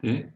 Okay.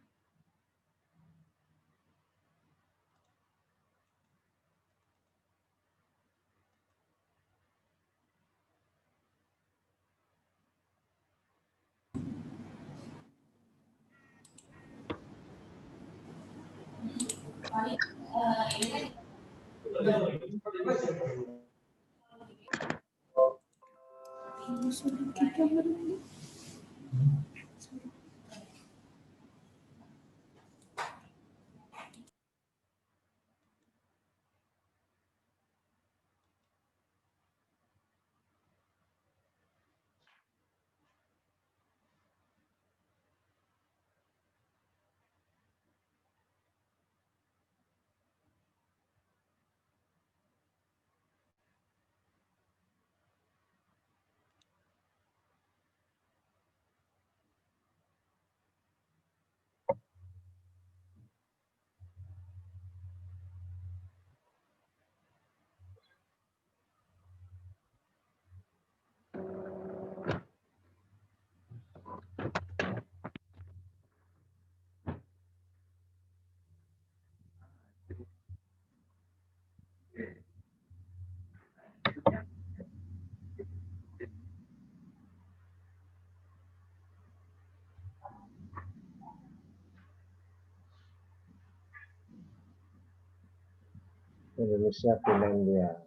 Indonesia, Finlandia.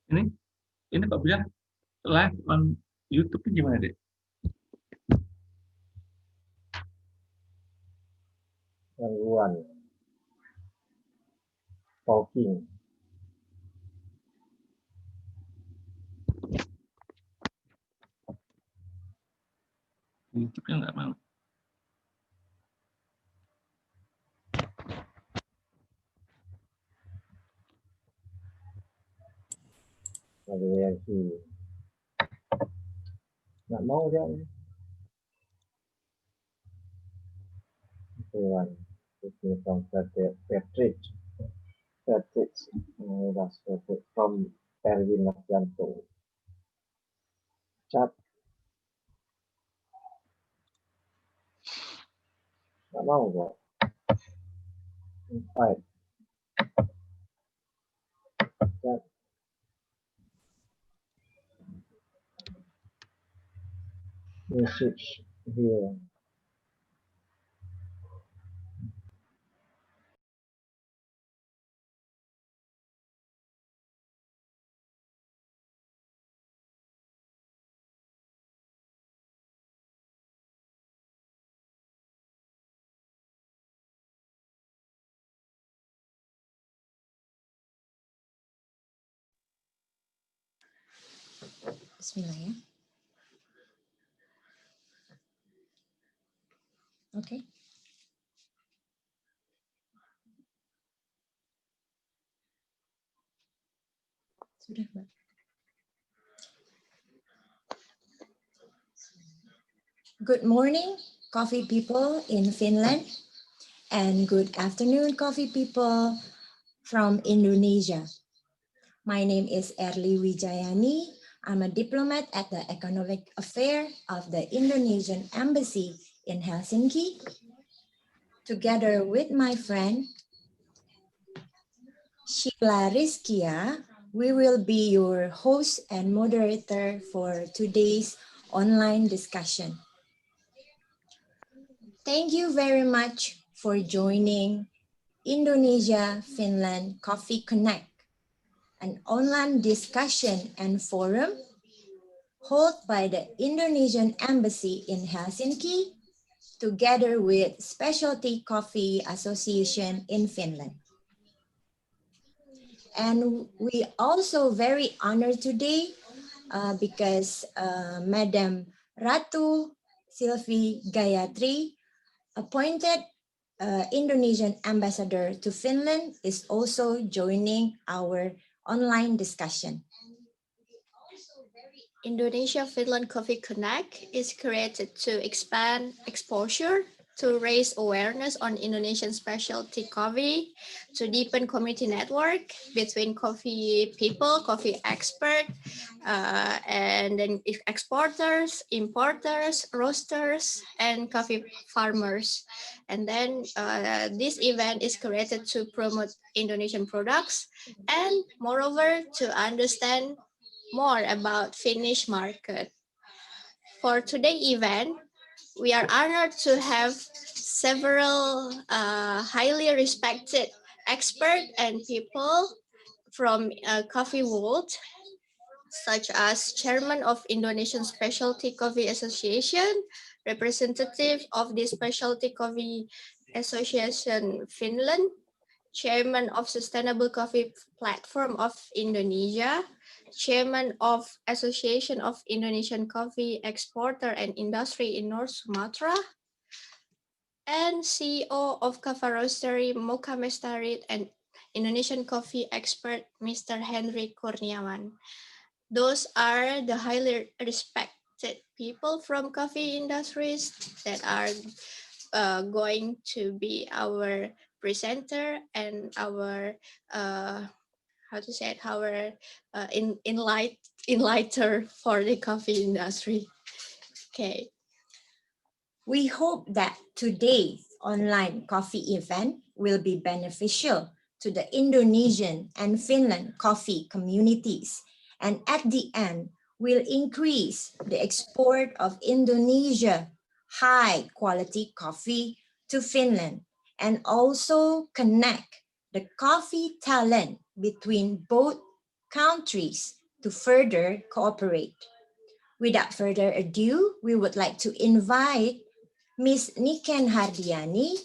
Ini kok bilang live on YouTube gimana deh? Gangguan. Talking. YouTube-nya nggak mau. Variasi. Nggak mau dia. Hewan. Ini from Patrick. From Erwin Marjanto. Chat. Nggak mau kok. Invite. Chat. Message here. Bismillah ya. Oke. Sudah, Mbak. Good morning, coffee people in Finland, and good afternoon, coffee people from Indonesia. My name is Erli Wijayani. I'm a diplomat at the Economic Affairs of the Indonesian Embassy in Helsinki. Together with my friend Sheila Rizkia, we will be your host and moderator for today's online discussion. Thank you very much for joining Indonesia-Finland Coffee Connect, an online discussion and forum held by the Indonesian Embassy in Helsinki, together with Specialty Coffee Association in Finland. And we also very honored today because Madam Ratu Sylvie Gayatri, appointed Indonesian ambassador to Finland, is also joining our online discussion. Indonesia-Finland Coffee Connect is created to expand exposure to raise awareness on Indonesian specialty coffee, to deepen community network between coffee people, coffee expert, and then exporters, importers, roasters, and coffee farmers. And then this event is created to promote Indonesian products and moreover to understand more about Finnish market. For today's event, we are honored to have several highly respected experts and people from coffee world, such as chairman of Indonesian Specialty Coffee Association, representative of the Specialty Coffee Association Finland, chairman of Sustainable Coffee Platform of Indonesia, chairman of Association of Indonesian Coffee Exporter and Industry in North Sumatra, and CEO of Kava Roastery Mocha Mestarit and Indonesian coffee expert Mr. Henry Kurniawan. Those are the highly respected people from coffee industries that are going to be our presenter and our how to say it, our enlighter for the coffee industry. Okay. We hope that today's online coffee event will be beneficial to the Indonesian and Finland coffee communities, and at the end will increase the export of Indonesia high quality coffee to Finland and also connect the coffee talent between both countries to further cooperate. Without further ado, we would like to invite Ms. Niken Hardiani,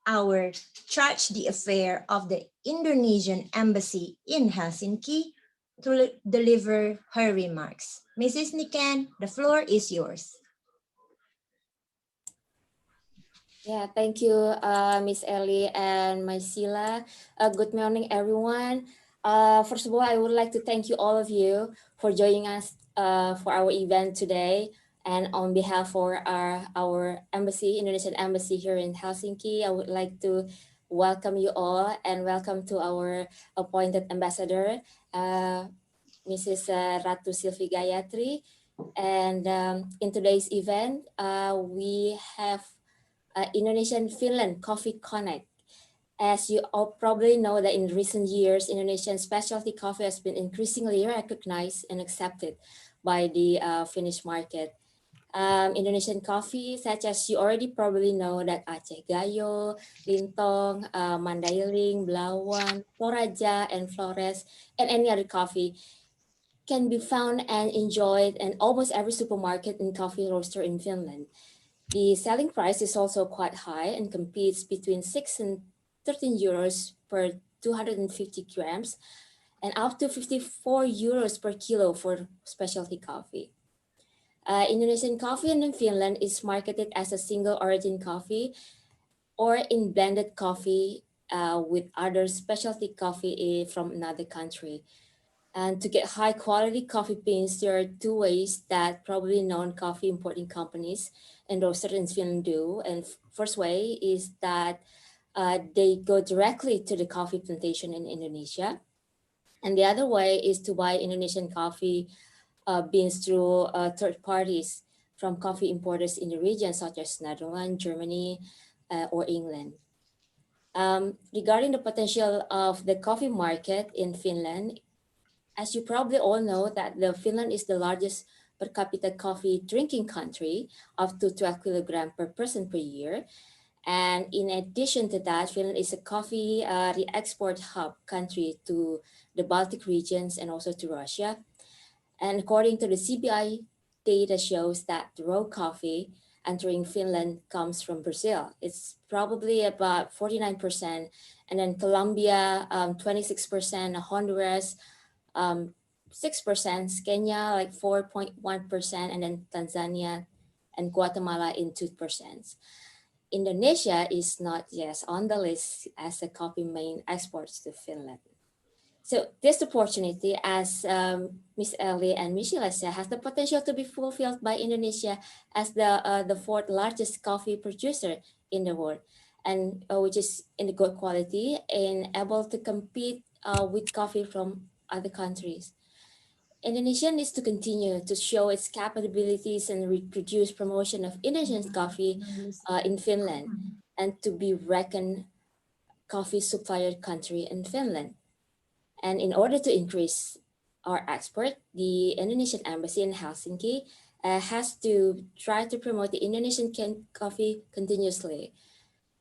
our charge d'affaires of the Indonesian Embassy in Helsinki, to deliver her remarks. Mrs. Niken, the floor is yours. Yeah, thank you, Miss Ellie and Miss Sheila. Good morning, everyone. First of all, I would like to thank you all of you for joining us for our event today. And on behalf for our embassy, Indonesian embassy here in Helsinki, I would like to welcome you all and welcome to our appointed ambassador, Mrs. Ratu Silvi Gayatri. And in today's event, we have Indonesian Finland Coffee Connect. As you all probably know that in recent years, Indonesian specialty coffee has been increasingly recognized and accepted by the Finnish market. Indonesian coffee, such as you already probably know that Aceh Gayo, Lintong, Mandailing, Belawan, Toraja, and Flores, and any other coffee can be found and enjoyed in almost every supermarket and coffee roaster in Finland. The selling price is also quite high and competes between 6 and 13 euros per 250 grams and up to 54 euros per kilo for specialty coffee. Indonesian coffee in Finland is marketed as a single origin coffee or in blended coffee with other specialty coffee from another country. And to get high quality coffee beans, there are two ways that probably known coffee importing companies and roasters in Finland do. And first way is that they go directly to the coffee plantation in Indonesia. And the other way is to buy Indonesian coffee beans through third parties from coffee importers in the region, such as Netherlands, Germany, or England. Regarding the potential of the coffee market in Finland, as you probably all know that Finland is the largest per capita coffee drinking country, up to 12 kilograms per person per year. And in addition to that, Finland is a coffee re-export hub country to the Baltic regions and also to Russia. And according to the CBI data shows that the raw coffee entering Finland comes from Brazil. It's probably about 49%, and then Colombia, 26%, Honduras, 6%, Kenya like 4.1%, and then Tanzania and Guatemala in 2%. Indonesia is not yet on the list as a coffee main exports to Finland. So this opportunity, as Ms. Ellie and Ms. Sheila said, has the potential to be fulfilled by Indonesia as the fourth largest coffee producer in the world, and which is in the good quality and able to compete with coffee from other countries. Indonesia needs to continue to show its capabilities and reproduce promotion of Indonesian coffee in Finland, and to be reckoned coffee supplier country in Finland. And in order to increase our export, the Indonesian embassy in Helsinki has to try to promote the Indonesian coffee continuously.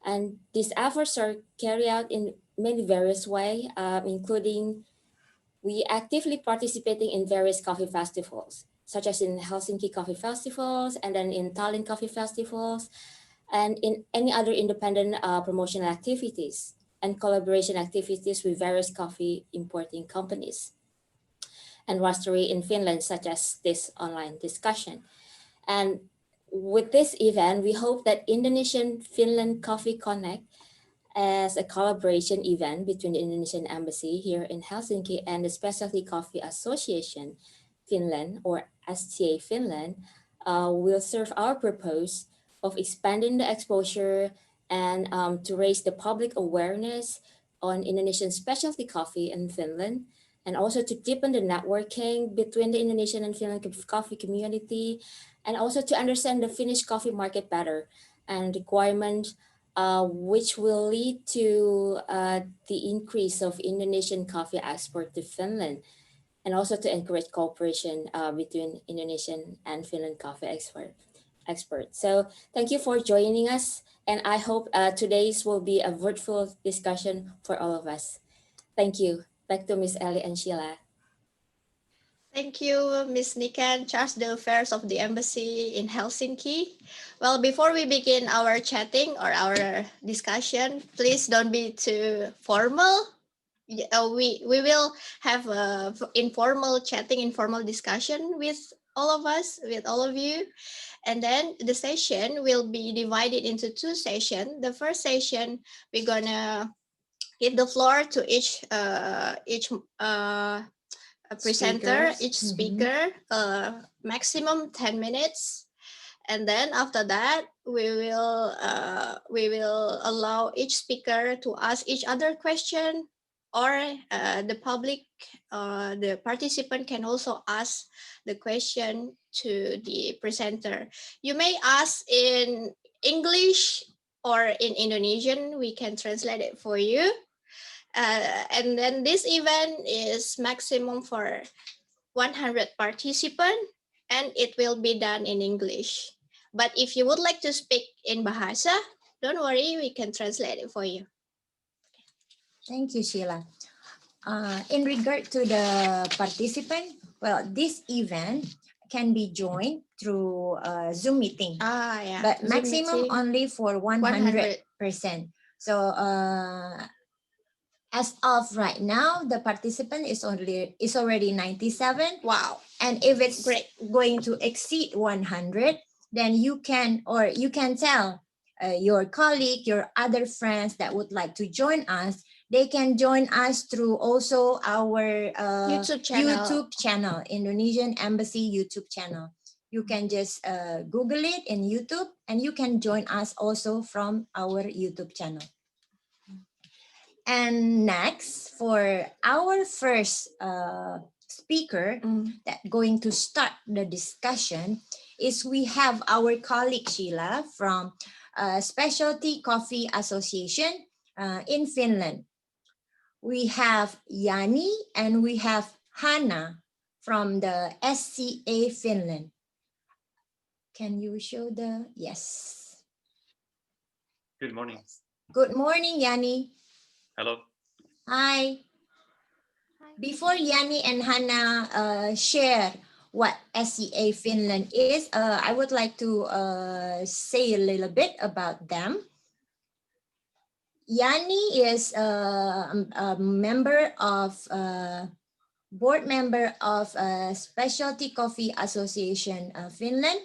And these efforts are carried out in many various ways, including we actively participating in various coffee festivals, such as in Helsinki coffee festivals, and then in Tallinn coffee festivals, and in any other independent promotional activities and collaboration activities with various coffee importing companies and roastery in Finland, such as this online discussion. And with this event, we hope that Indonesian Finland Coffee Connect, as a collaboration event between the Indonesian Embassy here in Helsinki and the Specialty Coffee Association Finland, or STA Finland, will serve our purpose of expanding the exposure and to raise the public awareness on Indonesian specialty coffee in Finland, and also to deepen the networking between the Indonesian and Finland coffee community, and also to understand the Finnish coffee market better and requirements which will lead to the increase of Indonesian coffee export to Finland, and also to encourage cooperation between Indonesian and Finland coffee experts. So thank you for joining us, and I hope today's will be a fruitful discussion for all of us. Thank you. Back to Ms. Ellie and Sheila. Thank you, Ms. Nikan, Charge the Affairs of the Embassy in Helsinki. Well, before we begin our chatting or our discussion, please don't be too formal. We will have a informal chatting, informal discussion with all of us, with all of you. And then the session will be divided into two sessions. The first session, we're gonna give the floor to each presenter, each speaker, maximum 10 minutes. And then after that, we will allow each speaker to ask each other question, or the public, the participant can also ask the question to the presenter. You may ask in English or in Indonesian, we can translate it for you. And then this event is maximum for 100 participants, and it will be done in English. But if you would like to speak in Bahasa, don't worry, we can translate it for you. Thank you, Sheila. In regard to the participant, well, this event can be joined through Zoom meeting, but Zoom maximum meeting, only for 100%. So as of right now, the participant is already 97. Wow. And if it's Great. going to exceed 100, then you can tell your colleague, your other friends that would like to join us. They can join us through also our YouTube channel, Indonesian Embassy YouTube channel. You can just Google it in YouTube, and you can join us also from our YouTube channel. And next, for our first speaker that going to start the discussion is we have our colleague Sheila from Specialty Coffee Association in Finland. We have Yani and we have Hannah from the SCA Finland. Can you show yes. Good morning. Good morning, Yani. Hello. Hi. Before Yani and Hannah share what SCA Finland is, I would like to say a little bit about them. Yani is a member of board member of Specialty Coffee Association Finland.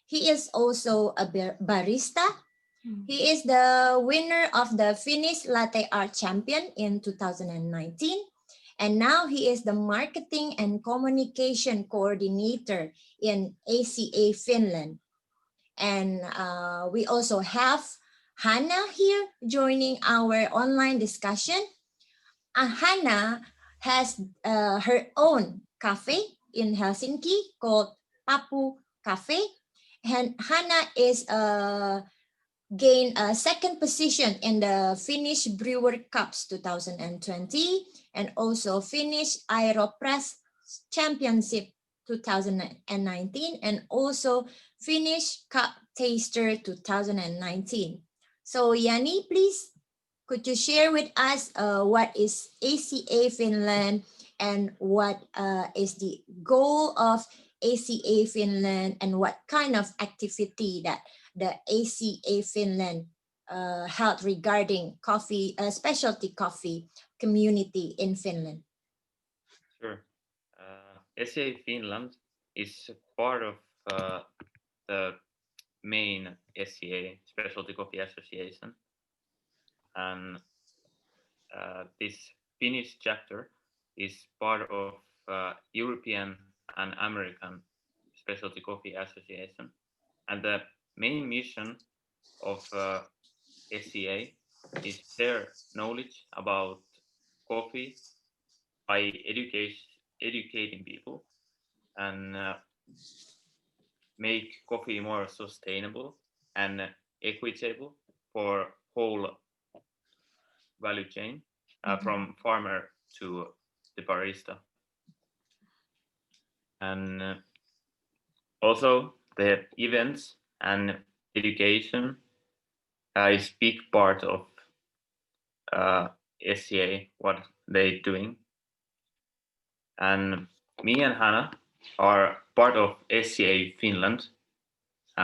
He is also a barista. He is the winner of the Finnish Latte Art Champion in 2019. And now he is the marketing and communication coordinator in ACA Finland. And we also have Hannah here joining our online discussion. Hannah has her own cafe in Helsinki called Papu Cafe. And Hannah is gained a second position in the Finnish Brewer Cups 2020 and also Finnish Aeropress Championship 2019 and also Finnish Cup Taster 2019. So Yanni, please, could you share with us what is ACA Finland and what is the goal of ACA Finland and what kind of activity that the ACA Finland held regarding coffee, specialty coffee community in Finland? Sure. ACA Finland is part of the main SCA, Specialty Coffee Association. And this Finnish chapter is part of European and American Specialty Coffee Association. And the main mission of SCA is share knowledge about coffee by educating people and make coffee more sustainable and equitable for whole value chain, from farmer to the barista. And also the events and education is big part of SCA, what they're doing. And me and Hannah are part of SCA Finland.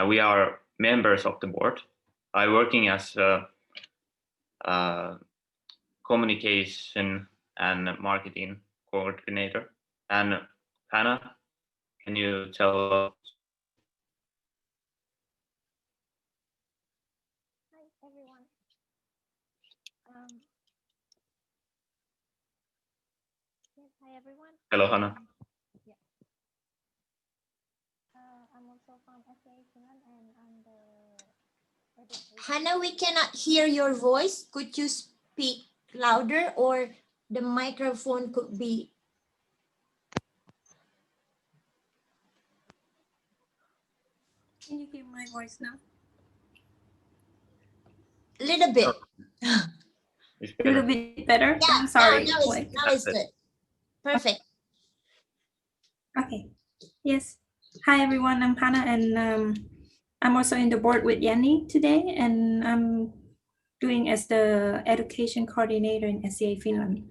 We are members of the board. I'm working as a communication and marketing coordinator. And Hannah, can you tell us? Hi, everyone. Yes, hi, everyone. Hello, Hannah. Yeah. I'm also from SA Finland, and I'm the education. Hannah, we cannot hear your voice. Could you speak louder or the microphone could be? Can you hear my voice now? A little bit. It's A little better. bit better? Yeah, I'm sorry. now it's good. Perfect. Okay. Yes. Hi, everyone. I'm Hannah, and I'm also in the board with Yanni today, and I'm doing as the education coordinator in SCA Finland.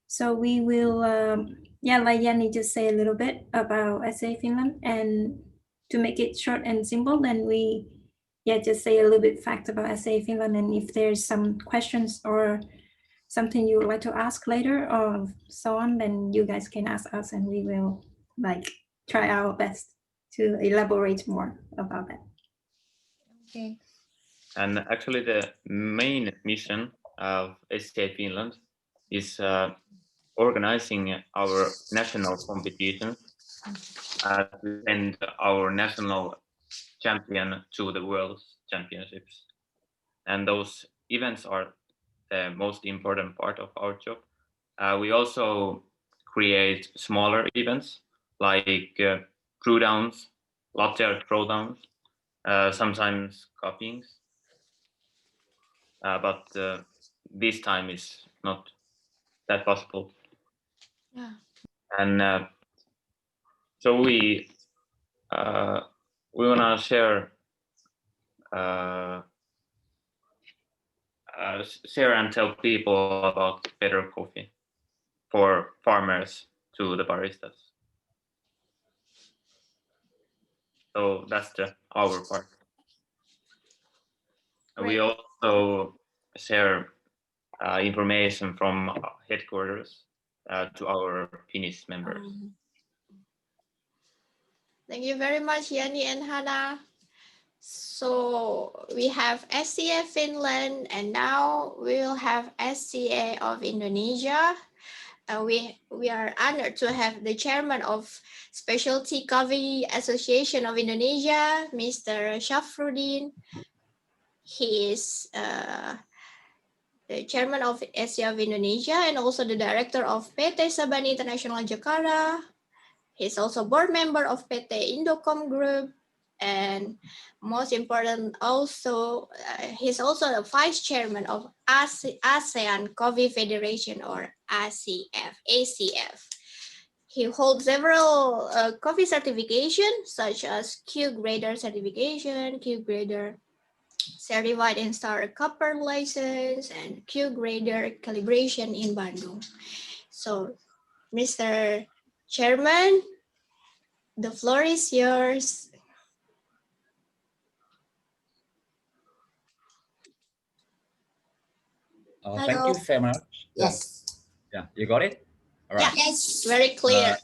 So we will, like Yanni just say a little bit about SCA Finland, and to make it short and simple, then we just say a little bit fact about SCA Finland, and if there's some questions or something you would like to ask later or so on, then you guys can ask us and we will try our best to elaborate more about that. Okay. And actually the main mission of SCA Finland is organizing our national competition to send our national champion to the World Championships. And those events are the most important part of our job. We also create smaller events like brew downs, latte art throwdowns, sometimes copyings. But this time is not that possible. Yeah. And so we wanna share and tell people about better coffee for farmers to the baristas. So that's our part. Right. We also share information from headquarters to our Finnish members. Thank you very much, Yanni and Hannah. So we have SCA Finland, and now we'll have SCA of Indonesia. we are honored to have the chairman of Specialty Coffee Association of Indonesia, Mr. Shafruddin. He is the chairman of Asia of Indonesia and also the director of PT Sabani International Jakarta. He's also board member of PT Indocom Group, and most important also, he's also the vice chairman of ASEAN Coffee Federation, or ACF. He holds several coffee certifications such as Q Grader certification, Q Grader Certified in Star Copper license, and Q Grader calibration in Bandung. So, Mr. Chairman, the floor is yours. Thank you very much. Yes. Yeah, you got it? All right. Yes, very clear.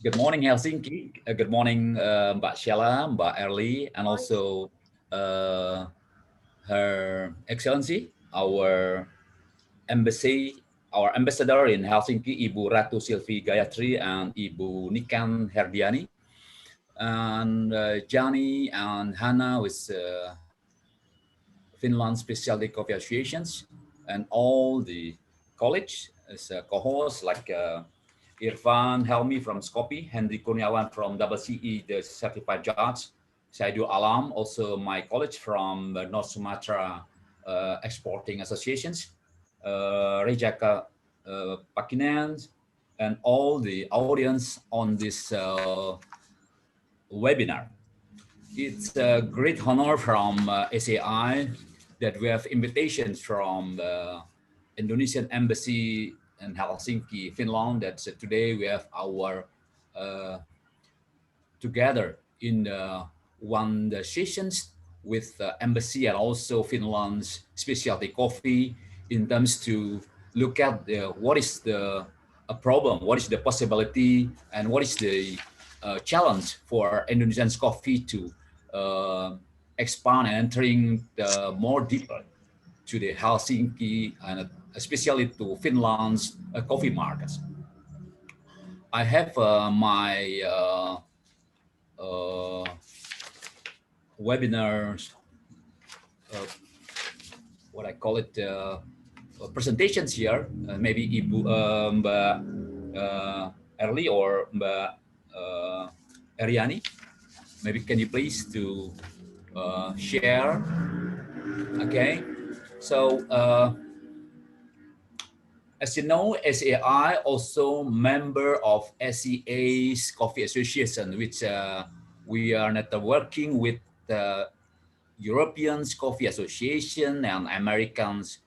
Good morning, Helsinki. Good morning, Mbak Sheila, Mbak Erli, and also Her Excellency, our embassy, our ambassador in Helsinki, Ibu Ratu Silvi Gayatri and Ibu Nikan Herdiani, and Johnny and Hannah with Finland Specialty Coffee Associations, and all the college as co-hosts like Irfan Helmi from Skopje, Henry Kurniawan from WCE, the certified judge, Saidul Alam, also my college from North Sumatra Exporting Associations, Rejaka Pakinan, and all the audience on this webinar. It's a great honor from SAI that we have invitations from the Indonesian Embassy in Helsinki, Finland. That today we have our together in one the sessions with the embassy and also Finland's specialty coffee in terms to look at what is the a problem, what is the possibility, and what is the challenge for Indonesian coffee to expand and entering the more deeper to the Helsinki and especially to Finland's coffee markets. I have my webinars, what I call it, presentations here. Maybe Ibu Mbak Erli or Mbak Eriani. Maybe can you please to share? Okay, so as you know, SAI also member of SEA's Coffee Association, which we are networking with the European Coffee Association and Americans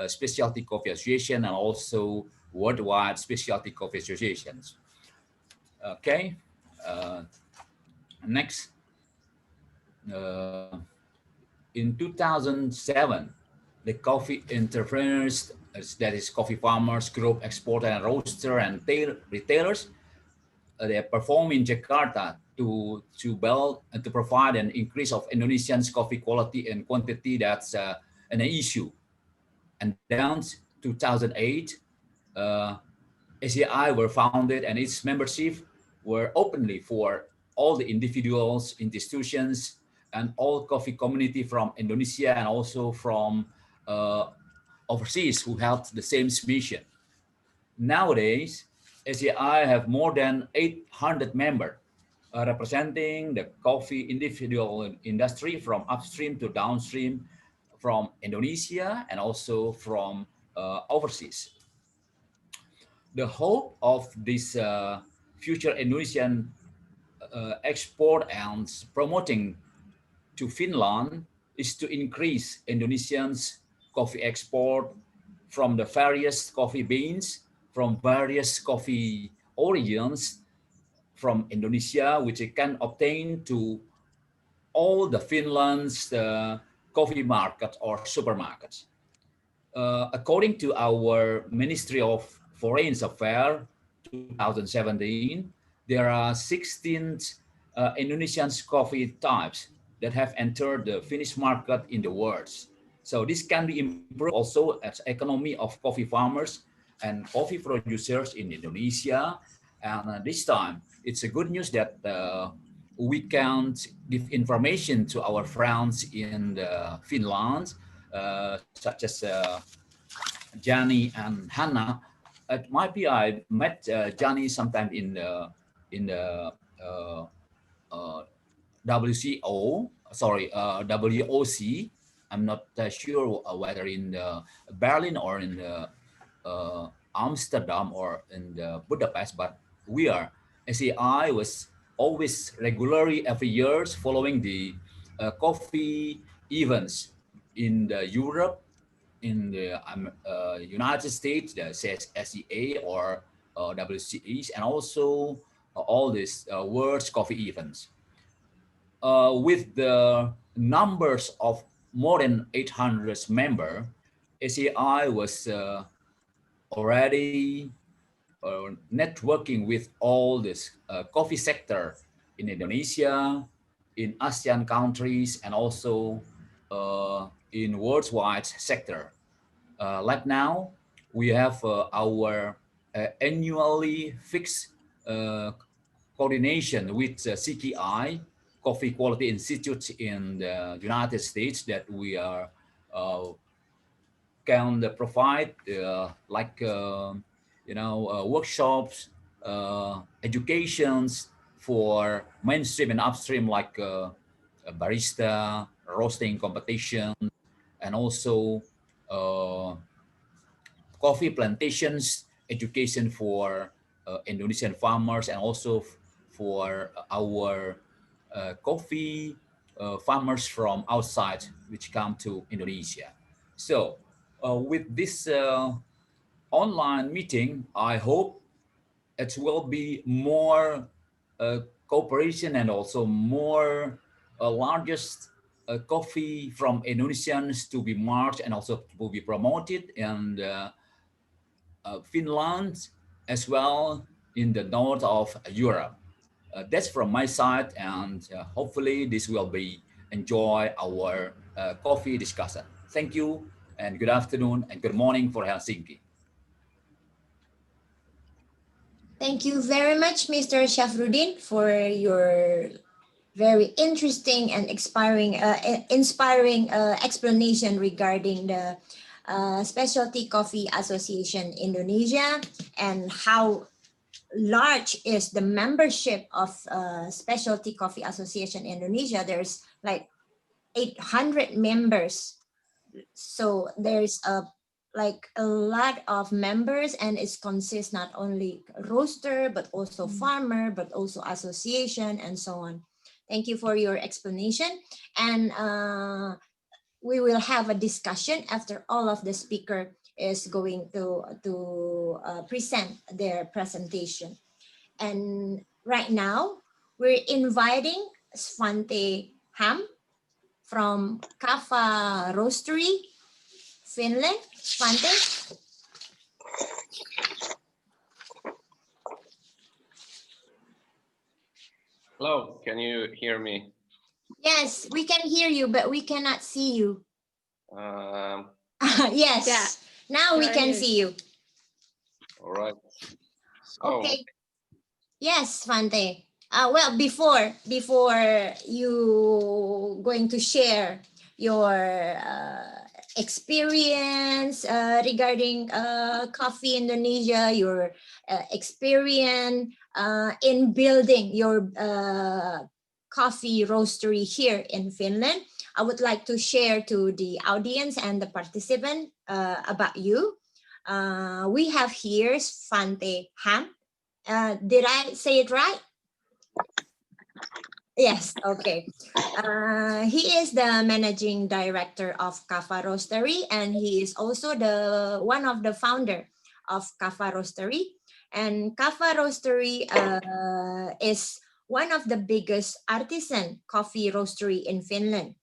Specialty Coffee Association, and also worldwide Specialty Coffee Associations. Okay, next. In 2007, the coffee entrepreneurs, that is coffee farmers, group exporter and roaster and retailers, they perform in Jakarta to build and to provide an increase of Indonesians coffee quality and quantity. That's an issue. And then 2008, ACI were founded and its membership were openly for all the individuals, institutions, and all coffee community from Indonesia and also from overseas who held the same mission. Nowadays, ACI have more than 800 members representing the coffee individual industry from upstream to downstream from Indonesia and also from overseas. The hope of this future Indonesian export and promoting to Finland is to increase Indonesians coffee export from the various coffee beans, from various coffee origins from Indonesia, which it can obtain to all the Finland's coffee markets or supermarkets. According to our Ministry of Foreign Affairs 2017, there are 16 Indonesian coffee types that have entered the Finnish market in the world. So this can be improved also as economy of coffee farmers and coffee producers in Indonesia. And this time, it's a good news that we can give information to our friends in Finland, such as Johnny and Hannah. It might be I met Johnny sometime in the uh, WCO, sorry, WOC. I'm not sure whether in Berlin or in Amsterdam or in Budapest, but we are. SAI was always regularly every year following the coffee events in the Europe, in the United States, the SEA or WCEs, and also all these world's coffee events. With the numbers of more than 800 members, ACI was already networking with all this coffee sector in Indonesia, in ASEAN countries, and also in worldwide sector. Like now, we have our annually fixed coordination with CKI, Coffee Quality Institute in the United States, that we are can provide workshops, educations for mainstream and upstream, like barista roasting competition, and also uh, coffee plantations education for Indonesian farmers, and also for our coffee farmers from outside which come to Indonesia. So with this online meeting, I hope it will be more uh, cooperation, and also more largest coffee from Indonesians to be marked and also to be promoted, and Finland, as well in the north of Europe. That's from my side, and hopefully this will be enjoy our coffee discussion. Thank you, and good afternoon and good morning for Helsinki. Thank you very much, Mr. Shafruddin, for your very interesting and inspiring explanation regarding the Specialty Coffee Association Indonesia, and how large is the membership of Specialty Coffee Association Indonesia. There's like 800 members, so there's a lot of members, and it consists not only roaster but also farmer, but also association, and so on. Thank you for your explanation, and we will have a discussion after all of the speaker is going to present their presentation. And right now we're inviting Svante Ham from Kaffa Roastery, Finland. Svante? Hello, can you hear me? Yes, we can hear you, but we cannot see you. Yes, Yeah. now we can Right. see you. All right. So, Okay. Yes, Svante. Well, before you going to share your experience regarding Coffee Indonesia, your experience in building your coffee roastery here in Finland, I would like to share to the audience and the participant about you. We have here Svante Ham. Did I say it right? Yes, okay. He is the managing director of Kaffa Roastery, and he is also the one of the founder of Kaffa Roastery. And Kaffa Roastery is one of the biggest artisan coffee roastery in Finland.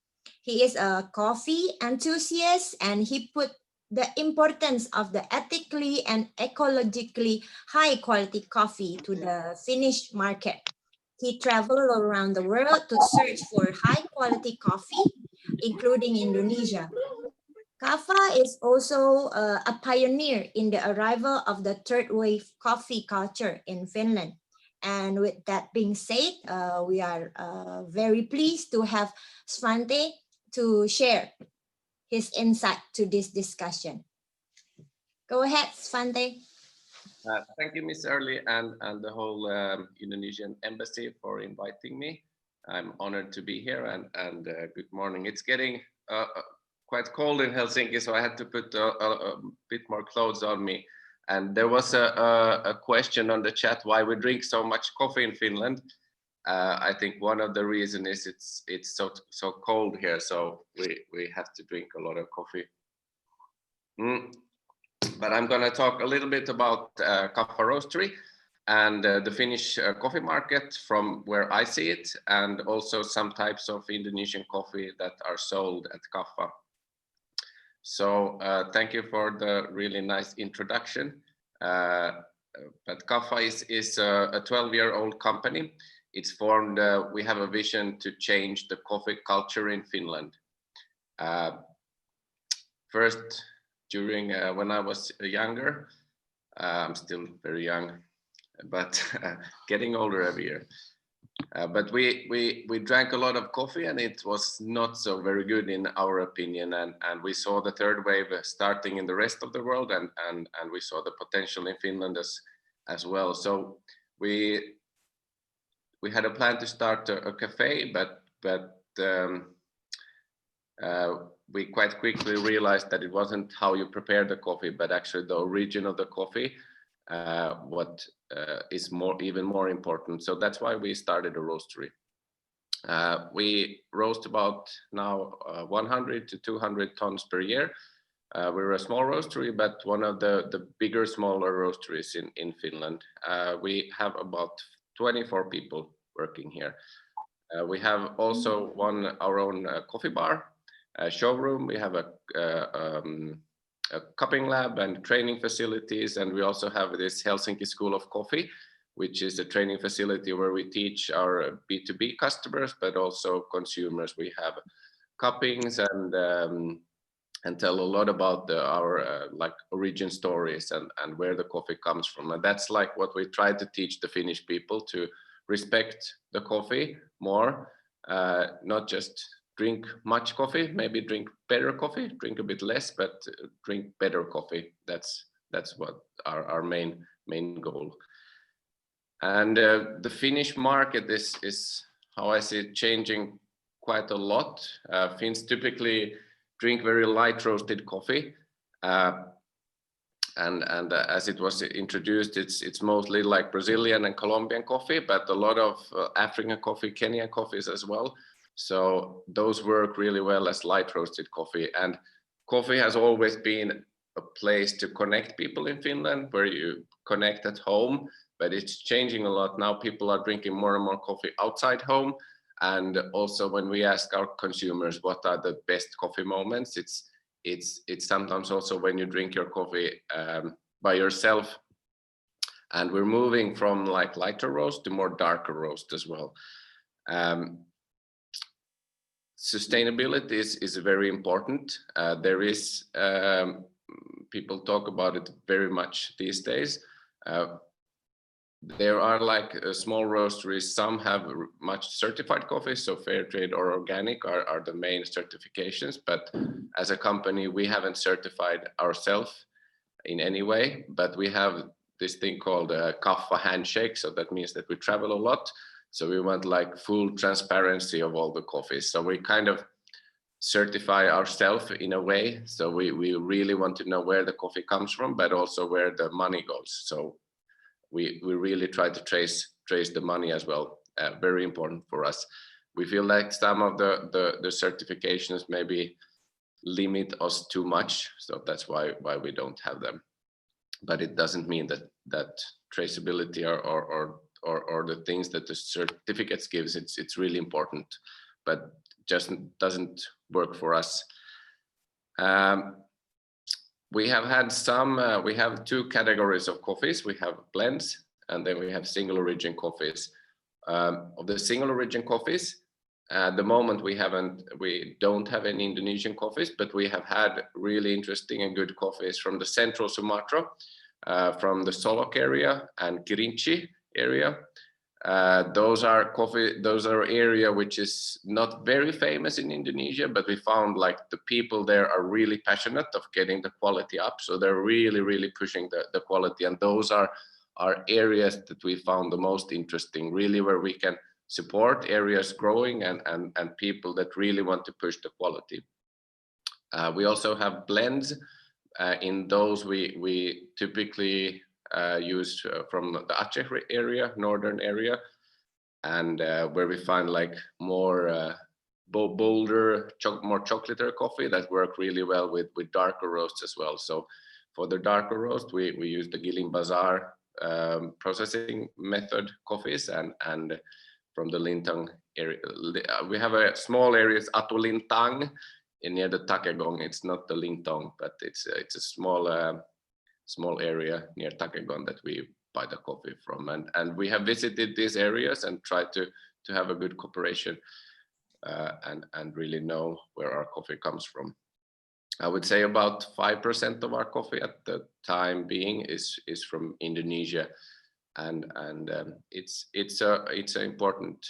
He is a coffee enthusiast, and he put the importance of the ethically and ecologically high quality coffee to the Finnish market. He traveled around the world to search for high quality coffee, including Indonesia. Kaffa is also a pioneer in the arrival of the third wave coffee culture in Finland. And with that being said, we are very pleased to have Svante to share his insight to this discussion. Go ahead, Svante. Thank you, Miss Early, and the whole Indonesian embassy for inviting me. I'm honored to be here, and good morning. It's getting quite cold in Helsinki, so I had to put a bit more clothes on me. And there was a question on the chat why we drink so much coffee in Finland. I think one of the reasons is it's so cold here, so we have to drink a lot of coffee. But I'm going to talk a little bit about Kaffa Roastery and the Finnish coffee market from where I see it, and also some types of Indonesian coffee that are sold at Kaffa. So thank you for the really nice introduction. But Kaffa is a 12-year-old company. It's formed, we have a vision to change the coffee culture in Finland. First, during when I was younger, I'm still very young, but getting older every year. But we drank a lot of coffee, and it was not so very good in our opinion. And we saw the third wave starting in the rest of the world, and we saw the potential in Finland as well. So we had a plan to start a cafe, but we quite quickly realized that it wasn't how you prepare the coffee, but actually the origin of the coffee, what is even more important. So that's why we started a roastery. We roast about now 100 to 200 tons per year. We're a small roastery, but one of the bigger, smaller roasteries in Finland. We have about 24 people working here. We have also our own coffee bar, a showroom. We have a cupping lab and training facilities, and we also have this Helsinki School of Coffee, which is a training facility where we teach our B2B customers, but also consumers. We have cuppings and tell a lot about our like origin stories and where the coffee comes from. And that's like what we try to teach the Finnish people, to respect the coffee more, not just drink much coffee, maybe drink better coffee, drink a bit less, but drink better coffee. That's what our main goal. And the Finnish market is how I see it changing quite a lot. Finns typically drink very light roasted coffee, and as it was introduced, it's mostly like Brazilian and Colombian coffee, but a lot of African coffee, Kenyan coffees as well. So those work really well as light roasted coffee. And coffee has always been a place to connect people in Finland, where you connect at home, but it's changing a lot. Now people are drinking more and more coffee outside home. And also when we ask our consumers what are the best coffee moments, it's sometimes also when you drink your coffee by yourself. And we're moving from like lighter roast to more darker roast as well. Sustainability is very important. There is, people talk about it very much these days. There are like small roasteries, some have much certified coffee, so fair trade or organic are the main certifications, but as a company we haven't certified ourselves in any way, but we have this thing called a Kaffa handshake, so that means that we travel a lot, so we want like full transparency of all the coffees, so we kind of certify ourselves in a way, so we really want to know where the coffee comes from, but also where the money goes. So we really try to trace the money as well. Very important for us. We feel like some of the certifications maybe limit us too much, so that's why we don't have them. But it doesn't mean that traceability or the things that the certificates gives, it's really important, but just doesn't work for us. We have had some, we have two categories of coffees. We have blends, and then we have single origin coffees. Of the single origin coffees, At the moment, we don't have any Indonesian coffees, but we have had really interesting and good coffees from the central Sumatra, from the Solok area and Kerinci area. Those are area which is not very famous in Indonesia, but we found like the people there are really passionate of getting the quality up. So they're really pushing the quality, and those are areas that we found the most interesting, really, where we can support areas growing and people that really want to push the quality. We also have blends. In those we typically use from the Aceh area, northern area, and where we find like more bolder, more chocolatey coffee that work really well with darker roasts as well. So for the darker roast, we use the Giling Bazar processing method coffees, and from the Lintang area. We have a small area, it's Atu Lintang, near the Takegong. It's not the Lintong, but it's a small area near Takegong that we buy the coffee from. And we have visited these areas and tried to have a good cooperation and really know where our coffee comes from. I would say about 5% of our coffee at the time being is from Indonesia. And it's an important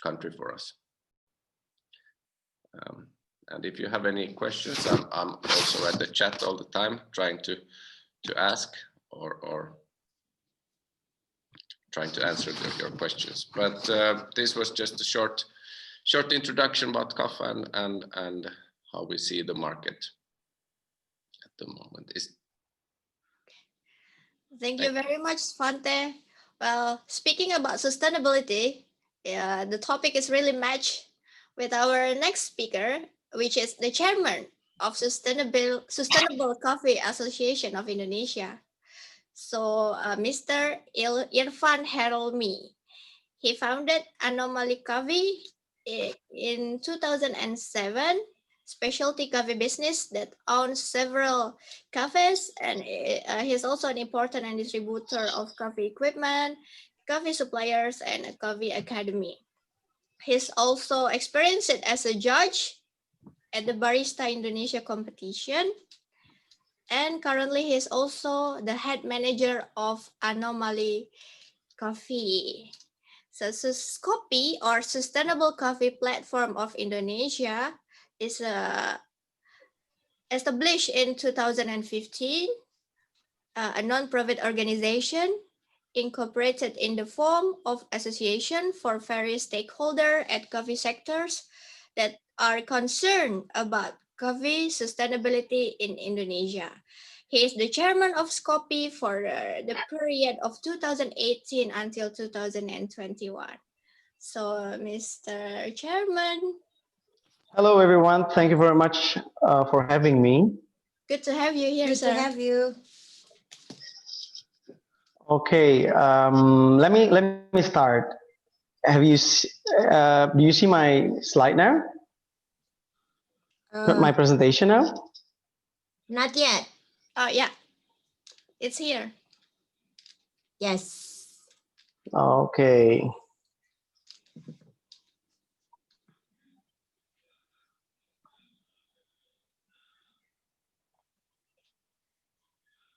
country for us. And if you have any questions, I'm also at the chat all the time, trying to ask or trying to answer your questions. But this was just a short introduction about coffee and how we see the market at the moment. Thank you very much, Svante. Well, speaking about sustainability, the topic is really matched with our next speaker, which is the chairman of Sustainable Coffee Association of Indonesia. So Mr. Irfan Helmi, he founded Anomaly Coffee in 2007, specialty coffee business that owns several cafes, and he's also an importer and distributor of coffee equipment, coffee suppliers, and a coffee academy. He's also experienced as a judge at the Barista Indonesia competition, and currently he's also the head manager of Anomaly Coffee. So SCOPI, or Sustainable Coffee Platform of Indonesia, is established in 2015, a non-profit organization incorporated in the form of association for various stakeholders at coffee sectors that are concerned about coffee sustainability in Indonesia. He is the chairman of SCOPI for the period of 2018 until 2021. So, Mr. Chairman. Hello, everyone. Thank you very much for having me. Good to have you here, sir. Good to have you. Okay, let me start. Do you see my slide now? My presentation now? Not yet. Oh yeah, it's here. Yes. Okay.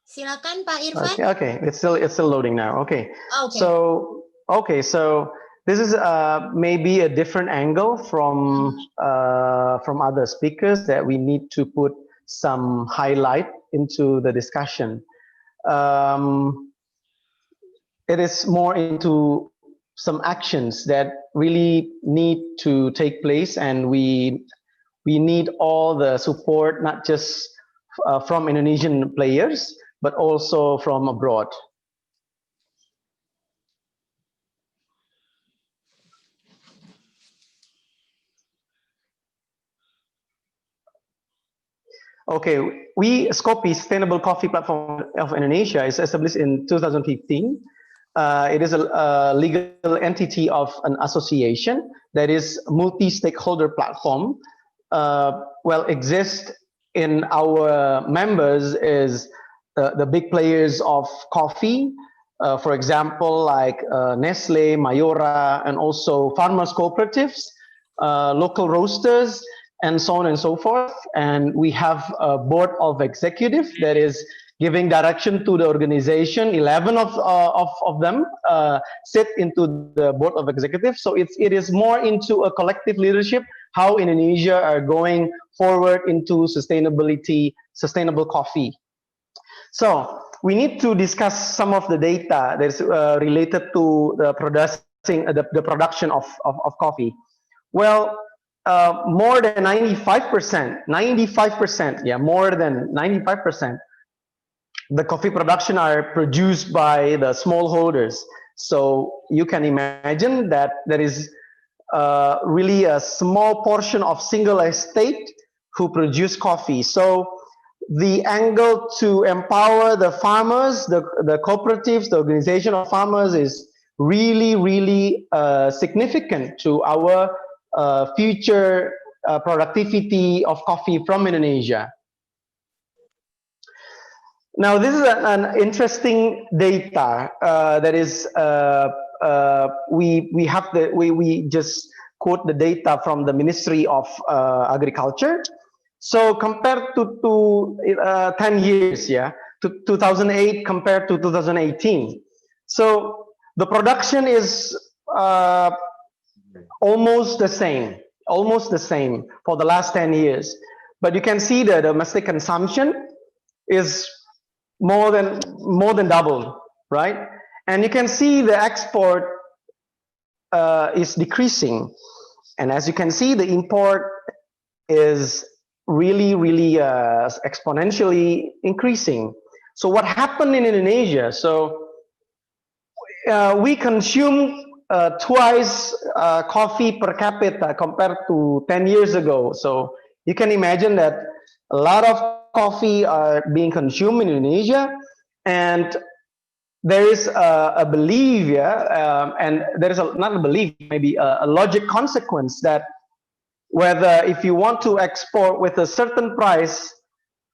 Silakan Pak Irfan. Okay. It's still loading now. Okay. Okay. So this is maybe a different angle from other speakers that we need to put some highlight into the discussion. It is more into some actions that really need to take place, and we need all the support, not just from Indonesian players, but also from abroad. Okay, SCOPI, Sustainable Coffee Platform of Indonesia, is established in 2015. It is a legal entity of an association that is multi-stakeholder platform. Exist in our members is the big players of coffee, For example, like Nestle, Mayora, and also farmers cooperatives, local roasters, and so on and so forth. And we have a board of executive that is giving direction to the organization. 11 of them sit into the board of executive. So it is more into a collective leadership, how Indonesia are going forward into sustainable coffee. So we need to discuss some of the data that's related to the production of coffee. Well, more than 95%, yeah, more than 95%, the coffee production are produced by the smallholders. So you can imagine that there is really a small portion of single estate who produce coffee. So the angle to empower the farmers, the cooperatives, the organization of farmers is really significant to our future productivity of coffee from Indonesia. Now, this is an interesting data that is we just quote the data from the Ministry of Agriculture. So compared to 10 years, yeah, to 2008 compared to 2018. So the production is almost the same for the last 10 years. But you can see the domestic consumption is more than double, right? And you can see the export is decreasing, and as you can see, the import is really exponentially increasing. So what happened in Indonesia? So we consume twice coffee per capita compared to 10 years ago. So you can imagine that a lot of coffee are being consumed in Indonesia, and there is a belief, yeah, and there is not a belief, maybe a logic consequence that whether if you want to export with a certain price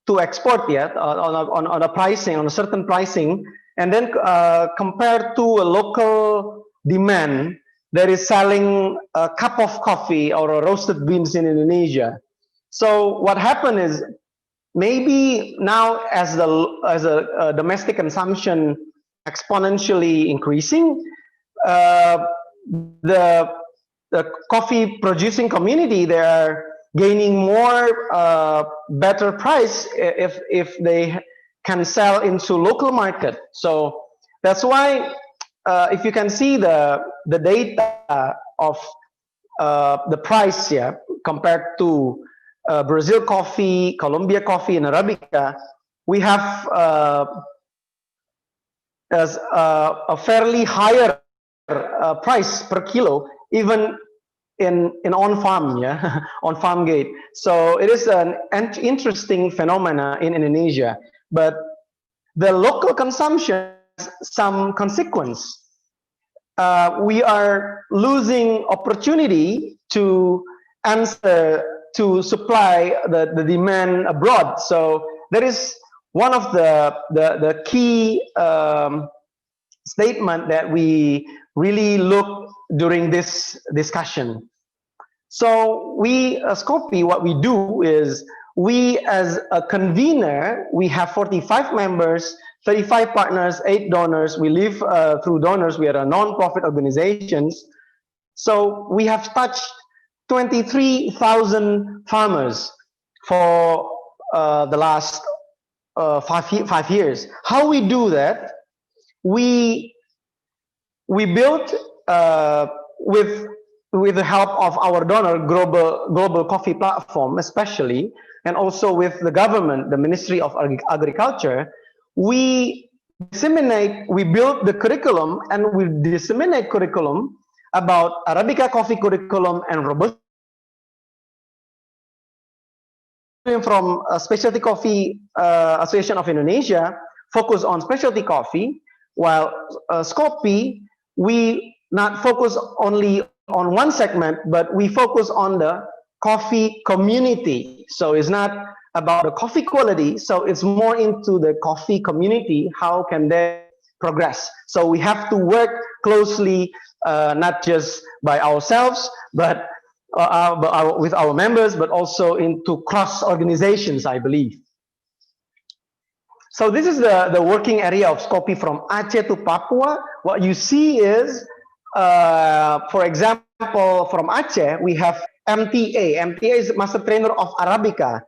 to export, yeah, on a pricing, on a certain pricing, and then compared to a local demand that is selling a cup of coffee or a roasted beans in Indonesia. So what happened is, maybe now as a domestic consumption exponentially increasing, the coffee producing community, they are gaining more better price if they can sell into local market. So that's why if you can see the data of the price, yeah, compared to Brazil coffee, Colombia coffee, and Arabica, we have as a fairly higher price per kilo, even in on farm, yeah, on farm gate. So it is an interesting phenomena in Indonesia, but the local consumption has some consequence. We are losing opportunity to answer to supply the demand abroad. So that is one of the key statement that we really look during this discussion. So we as Kopi, what we do is, we as a convener, we have 45 members, 35 partners, 8 donors. We live through donors. We are a non-profit organizations. So we have touched 23,000 farmers for the last 5 years. How we do that? We built with the help of our donor, global coffee platform especially, and also with the government, the Ministry of Agriculture. We build the curriculum, and we disseminate curriculum about Arabica coffee curriculum and Robusta from Specialty Coffee Association of Indonesia, focus on specialty coffee, while Skopi, we not focus only on one segment, but we focus on the coffee community. So it's not about the coffee quality, so it's more into the coffee community. How can they progress. So we have to work closely, not just by ourselves, but with our members, but also into cross organizations, I believe. So this is the working area of Scopi from Aceh to Papua. What you see is, for example, from Aceh, we have MTA. MTA is Master Trainer of Arabica.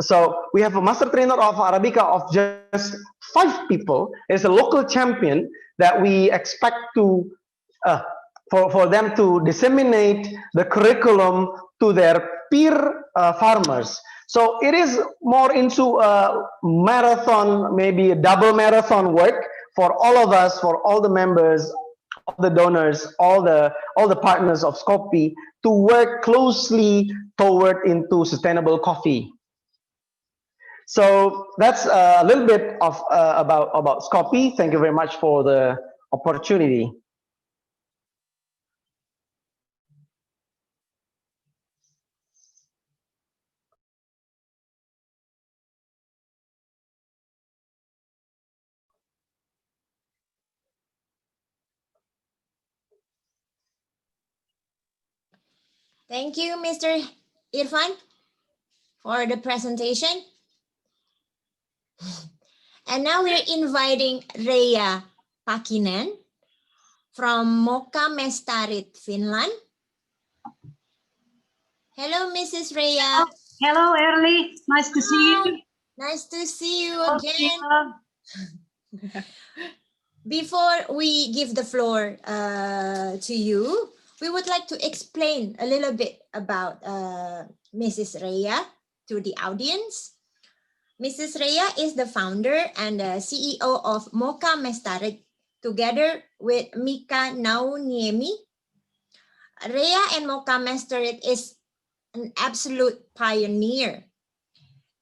So we have a Master Trainer of Arabica of just 5 people. It's a local champion that we expect to, for them to disseminate the curriculum to their peer farmers. So it is more into a marathon, maybe a double marathon work for all of us, for all the members, all the donors, all the partners of Scopi to work closely toward into sustainable coffee. So that's a little bit of about Scopi. Thank you very much for the opportunity. Thank you, Mr. Irfan, for the presentation. And now we're inviting Reija Pakinen from Moka Mestarit, Finland. Hello, Mrs. Reija. Hello, Erli. Nice to see you. Nice to see you again. Before we give the floor to you, we would like to explain a little bit about Mrs. Reija to the audience. Mrs. Reija is the founder and the CEO of Moka Mestarit, together with Mika Nauniemi. Reija and Moka Mestarit is an absolute pioneer,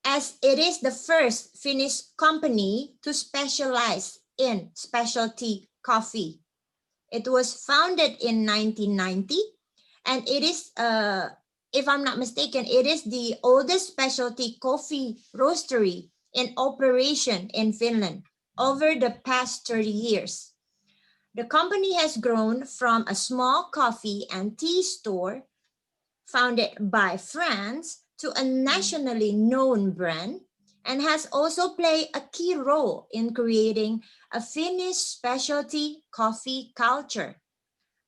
as it is the first Finnish company to specialize in specialty coffee. It was founded in 1990, and it is, if I'm not mistaken, it is the oldest specialty coffee roastery in operation in Finland over the past 30 years. The company has grown from a small coffee and tea store founded by friends to a nationally known brand, and has also played a key role in creating a Finnish specialty coffee culture.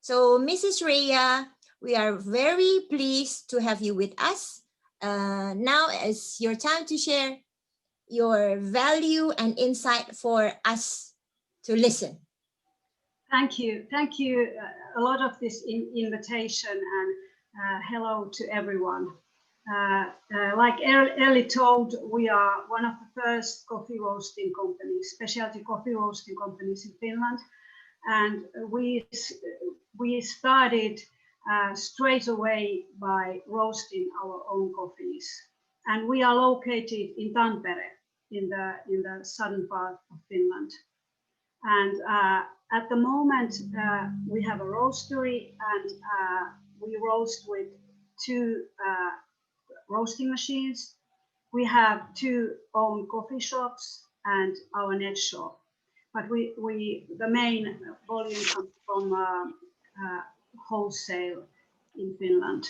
So, Mrs. Reija, we are very pleased to have you with us. Now is your time to share your value and insight for us to listen. Thank you. Thank you a lot of this invitation, and hello to everyone. Like Ellie told, we are one of the first coffee roasting companies, specialty coffee roasting companies in Finland. And we started straight away by roasting our own coffees. And we are located in Tampere, in the southern part of Finland. And at the moment, we have a roastery, and we roast with 2 roasting machines. We have 2 own coffee shops and our net shop. But the main volume comes from wholesale in Finland.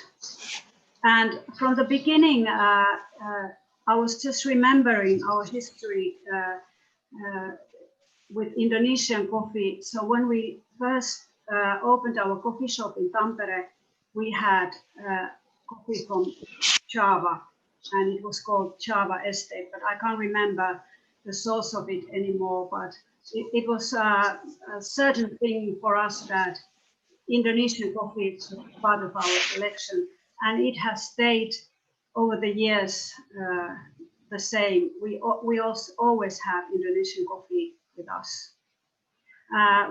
And from the beginning, I was just remembering our history with Indonesian coffee. So when we first opened our coffee shop in Tampere, we had coffee from Java, and it was called Java Estate, but I can't remember the source of it anymore. But it was a certain thing for us that Indonesian coffee is part of our collection, and it has stayed over the years the same. We also always have Indonesian coffee with us.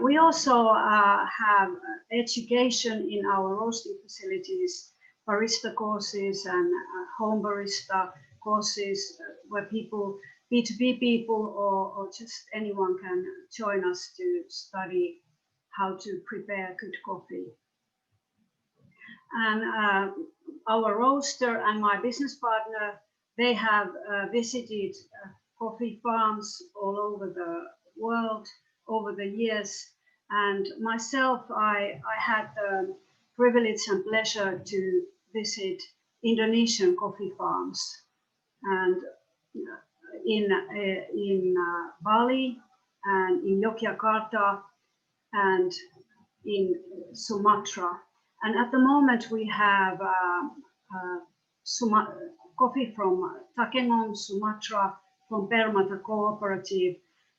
We also have education in our roasting facilities, barista courses and home barista courses where people, B2B people or just anyone can join us to study how to prepare good coffee. And our roaster and my business partner, they have visited coffee farms all over the world, over the years. And myself, I had the privilege and pleasure to visit Indonesian coffee farms, and in Bali and in Yogyakarta and in Sumatra. And at the moment we have coffee from Takengon, Sumatra, from Permata Cooperative,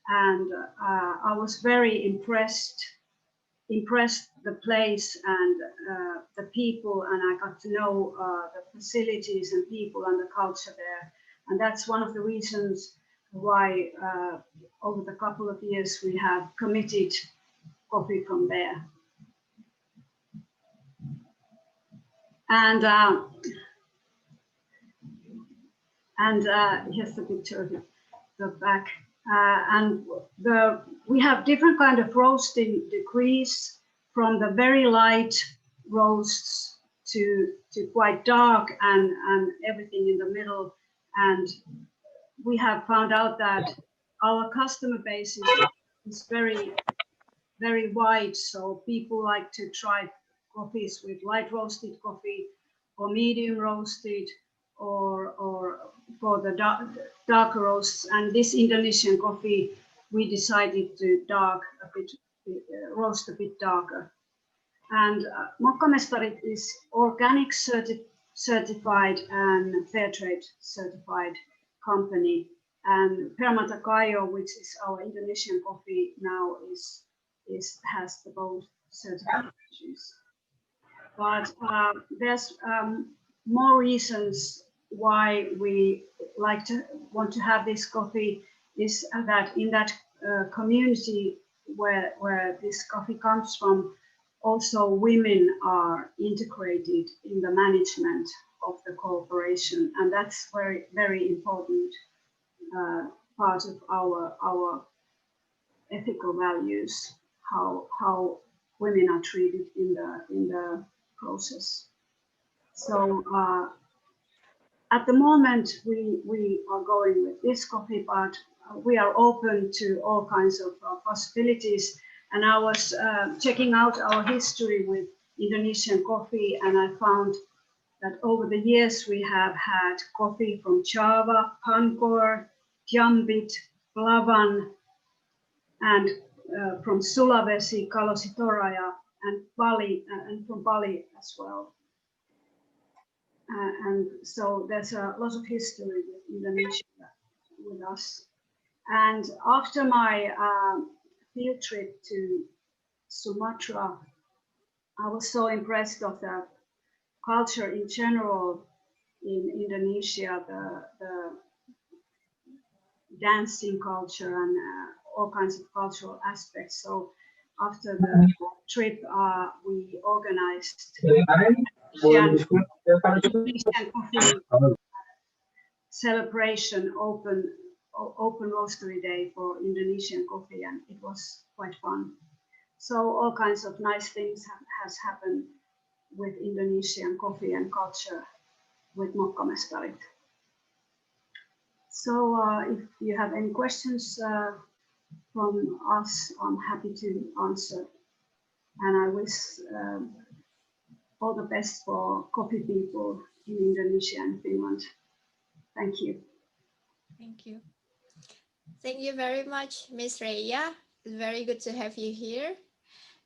and I was very impressed the place and the people, and I got to know the facilities and people and the culture there. And that's one of the reasons why over the couple of years we have committed coffee from there. And here's the picture of the back. And we have different kind of roasting degrees, from the very light roasts to quite dark and everything in the middle. And we have found out that our customer base is very, very wide. So people like to try coffees with light roasted coffee or medium roasted, or for the dark roasts. And this Indonesian coffee, we decided to roast a bit darker. And Mokkamestarit is organic certified and fair trade certified company. And Permata Kayo, which is our Indonesian coffee now, has the both certifications. But there's more reasons why we want to have this coffee, is that in that community where this coffee comes from, also women are integrated in the management of the corporation, and that's very, very important part of our ethical values, how women are treated in the process. So at the moment we are going with this coffee, but we are open to all kinds of possibilities. And I was checking out our history with Indonesian coffee, and I found that over the years we have had coffee from Java, Pankor, Jambit, Blavan, and from Sulawesi, Kalositoraya, and Bali, and from Bali as well. And so there's a lot of history with Indonesia with us. And after my field trip to Sumatra, I was so impressed of the culture in general in Indonesia, the dancing culture and all kinds of cultural aspects. So after the trip, we organized Indonesian coffee celebration, open roastery day for Indonesian coffee, and it was quite fun. So all kinds of nice things has happened with Indonesian coffee and culture with Mokkamestarit. So if you have any questions from us, I'm happy to answer. And I wish all the best for coffee people in Indonesia and Finland. Thank you. Thank you. Thank you very much, Ms. Reya. It's very good to have you here.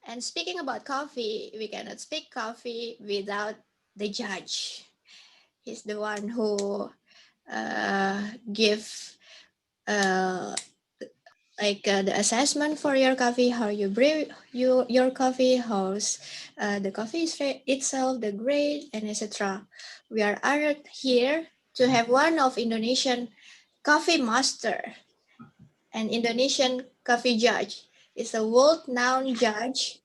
And speaking about coffee, we cannot speak coffee without the judge. He's the one who give the assessment for your coffee, how you brew your coffee, how's the coffee itself, the grade, and etc. We are honored here to have one of Indonesian coffee master, an Indonesian coffee judge. Is a world-known judge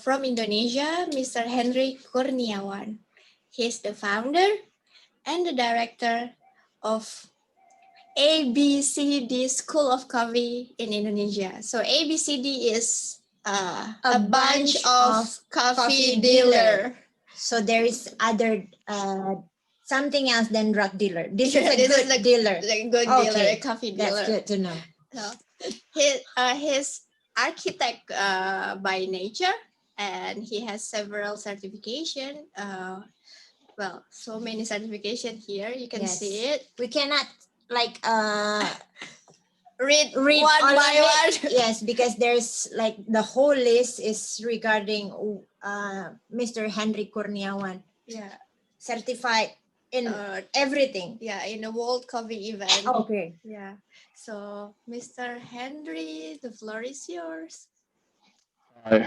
from Indonesia, Mr. Henry Kurniawan. He's the founder and the director of ABCD School of Coffee in Indonesia. So ABCD is a bunch of coffee dealer. So there is other something else than drug dealer. This is a good dealer. A good dealer, a coffee dealer. That's good to know. So He's architect by nature, and he has several certification. Well, so many certification here. You can see it. We cannot like read read one all by of one. it. Yes, because there's like the whole list is regarding Mr. Henry Kurniawan, Yeah, certified in everything. yeah, in the World Coffee event. Okay. Yeah. So, Mr. Henry, the floor is yours. Hi,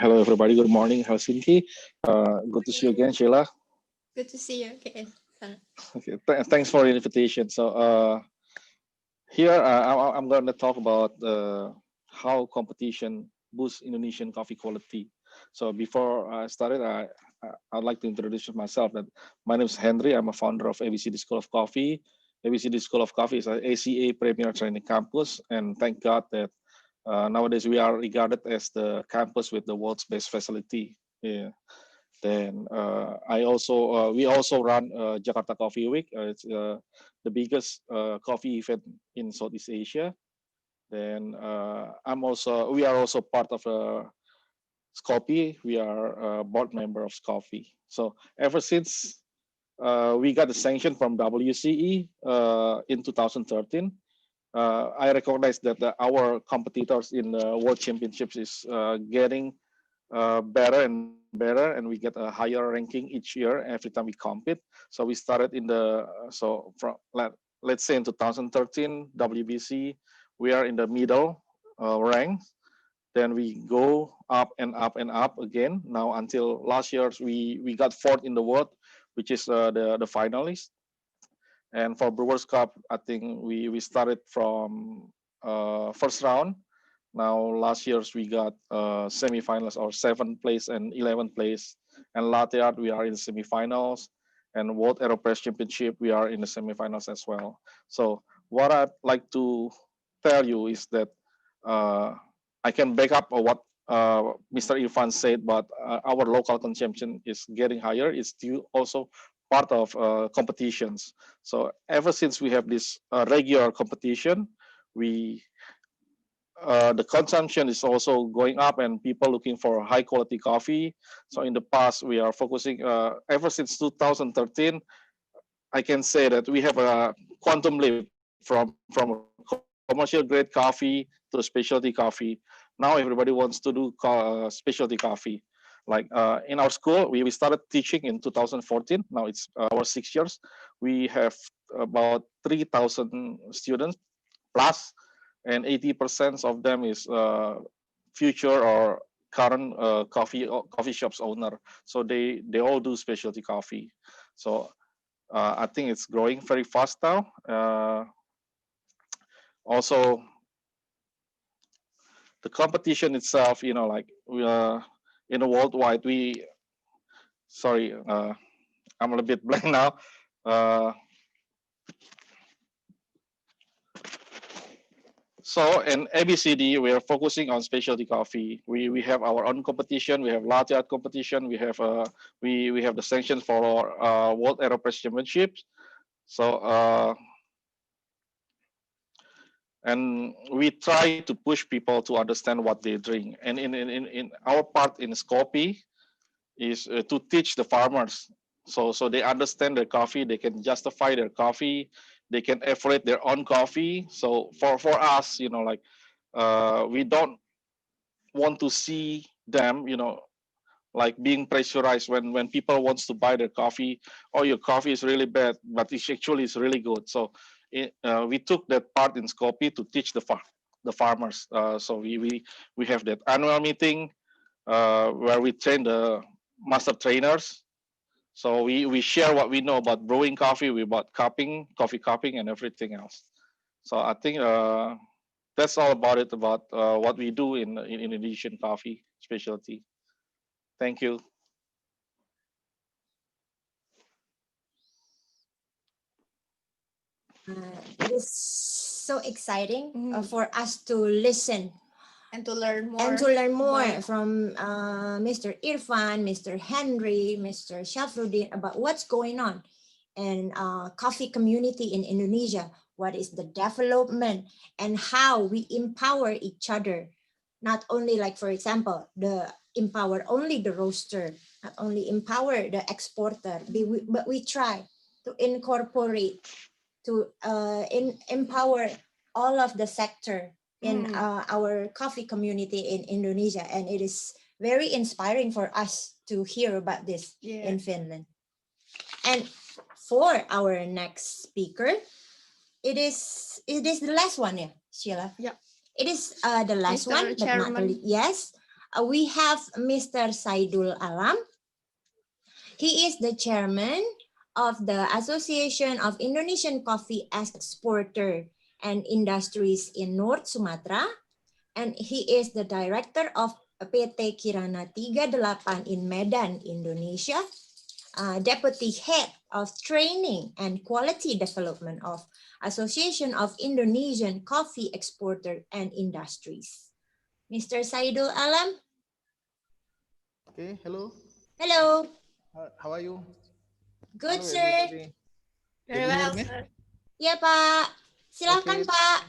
hello everybody. Good morning, Helsinki. Good to see you again, Sheila. Good to see you again. Okay, thanks for the invitation. So here I'm going to talk about how competition boosts Indonesian coffee quality. So before I started, I'd like to introduce myself. That my name is Henry. I'm a founder of ABCD School of Coffee. ABCD School of Coffee is an ACA Premier Training Campus, and thank God that nowadays we are regarded as the campus with the world's best facility. Yeah. Then we also run Jakarta Coffee Week. It's the biggest coffee event in Southeast Asia. Then we are also part of Scopi. We are a board member of Scopi. So ever since we got the sanction from WCE in 2013, I recognize that our competitors in the World Championships is getting better and better, and we get a higher ranking each year every time we compete. So we started in let's say in 2013 WBC, we are in the middle rank. Then we go up and up and up again. Now until last year, we got fourth in the world, which is the finalist. And for Brewers Cup, I think we started from first round. Now last year's we got semifinals or 7th place and 11th place. And latte art we are in the semifinals. And World AeroPress Championship we are in the semifinals as well. So what I'd like to tell you is that I can back up what Mr. Irfan said, but our local consumption is getting higher. It's still also part of competitions. So ever since we have this regular competition, the consumption is also going up and people looking for high quality coffee. So in the past, we are focusing, ever since 2013, I can say that we have a quantum leap from commercial grade coffee to specialty coffee. Now everybody wants to do specialty coffee. Like in our school, we started teaching in 2014. Now it's our 6 years. We have about 3,000 students plus, and 80% of them is future or current coffee shops owner. So they all do specialty coffee. So I think it's growing very fast now. Also, the competition itself, like in the worldwide, sorry, I'm a little bit blank now. So in ABCD, we are focusing on specialty coffee. We have our own competition. We have latte art competition. We have we have the sanctions for World AeroPress Championships. So and we try to push people to understand what they drink. And in our part in Skopje is to teach the farmers, so they understand their coffee. They can justify their coffee. They can afford their own coffee. So for us, like we don't want to see them, like being pressurized when people wants to buy their coffee. Oh, your coffee is really bad, but it actually is really good. So we took that part in Skopje to teach the farmers. So we have that annual meeting where we train the master trainers. So we share what we know about brewing coffee, about cupping, coffee cupping, and everything else. So I think that's all about it, about what we do in Indonesian coffee specialty. Thank you. It is so exciting for us to listen and to learn more from Mr. Irfan, Mr. Henry, Mr. Shafruddin about what's going on in coffee community in Indonesia. what is the development, and how we empower each other. Not only like, for example, the empower only the roaster, not only empower the exporter, but we try to incorporate, to empower all of the sector in our coffee community in Indonesia. And it is very inspiring for us to hear about this in Finland. And for our next speaker, it is the last one, yeah, Sheila. Yeah. It is the last Mr. one, but not the Chairman. least. Yes, we have Mr. Saidul Alam. He is the chairman of the Association of Indonesian Coffee Exporter and Industries in North Sumatra, and he is the director of PT Kirana 38 in Medan, Indonesia, deputy head of training and quality development of Association of Indonesian Coffee Exporter and Industries. Mr. Saidul Alam. Okay, hello. Hello. How are you? Good, Hello, sir. everybody. Very Can you hear well, me? sir. Ya, Pak. Silakan, Okay. Pak.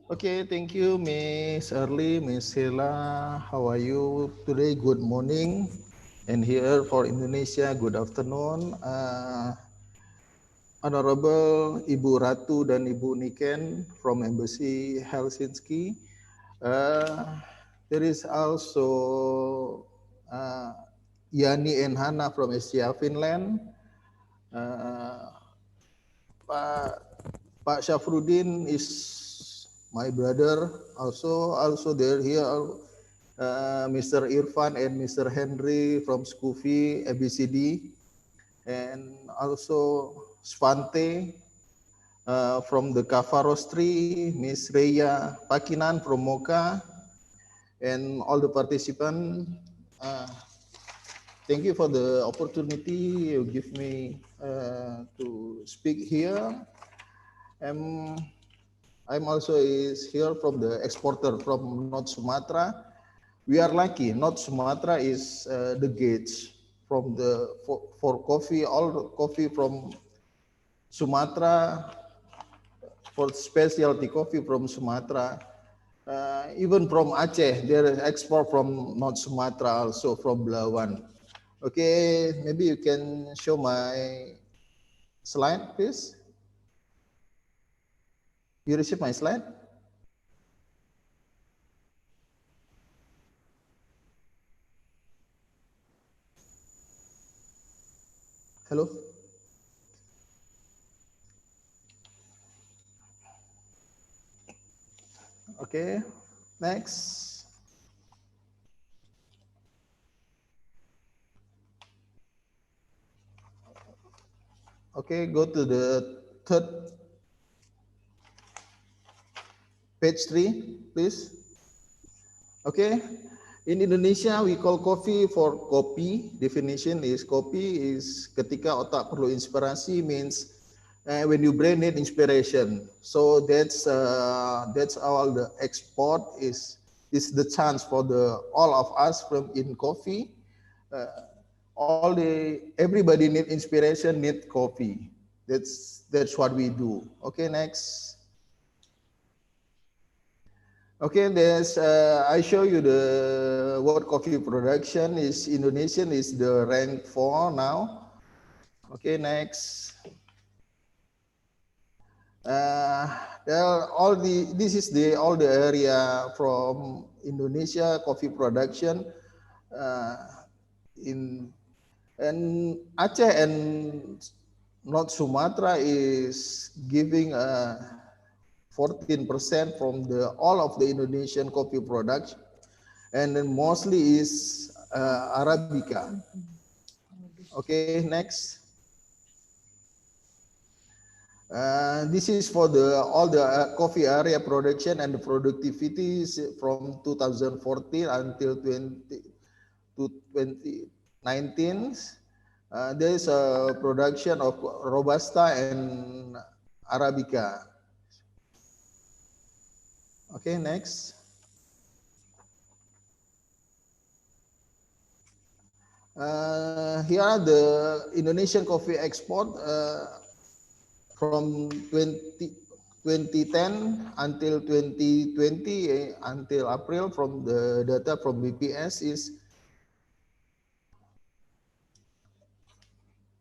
Okay, thank you, Miss Early, Miss Sheila. How are you today? Good morning. And here for Indonesia, good afternoon. Honorable Ibu Ratu dan Ibu Niken from Embassy Helsinki. There is also Yani and Hannah from Asia, Finland. Pak Syafruddin is my brother, also there here. Mr. Irfan and Mr. Henry from Scufi ABCD, and also Svante from the Kava Roastery, Miss Reya Pakinan from Mocha, and all the participants. Thank you for the opportunity you give me to speak here. I'm also is here from the exporter from North Sumatra. We are lucky. North Sumatra is the gates from the for coffee. All the coffee from Sumatra, for specialty coffee from Sumatra. Even from Aceh, there is export from North Sumatra, also from Belawan. Okay, maybe you can show my slide, please. You receive my slide? Hello? Okay, next. Okay, go to the third page 3, please. Okay, in Indonesia we call coffee for kopi. Definition is kopi is ketika otak perlu inspirasi, means when you brain need inspiration. So that's all the export is the chance for the all of us from in coffee. Everybody need inspiration, need coffee. That's what we do. Okay, next. Okay, there's I show you the world coffee production is Indonesian is the rank 4 now. Okay, next. This is all the area from Indonesia coffee production and Aceh and North Sumatra is giving 14% from all of the Indonesian coffee production, and then mostly is Arabica. Okay, next. This is for all the coffee area production and the productivity from 2014 until 2019. There is a production of Robusta and Arabica. Okay, next. Here are the Indonesian coffee export from 2010 until 2020, until April, from the data from BPS, is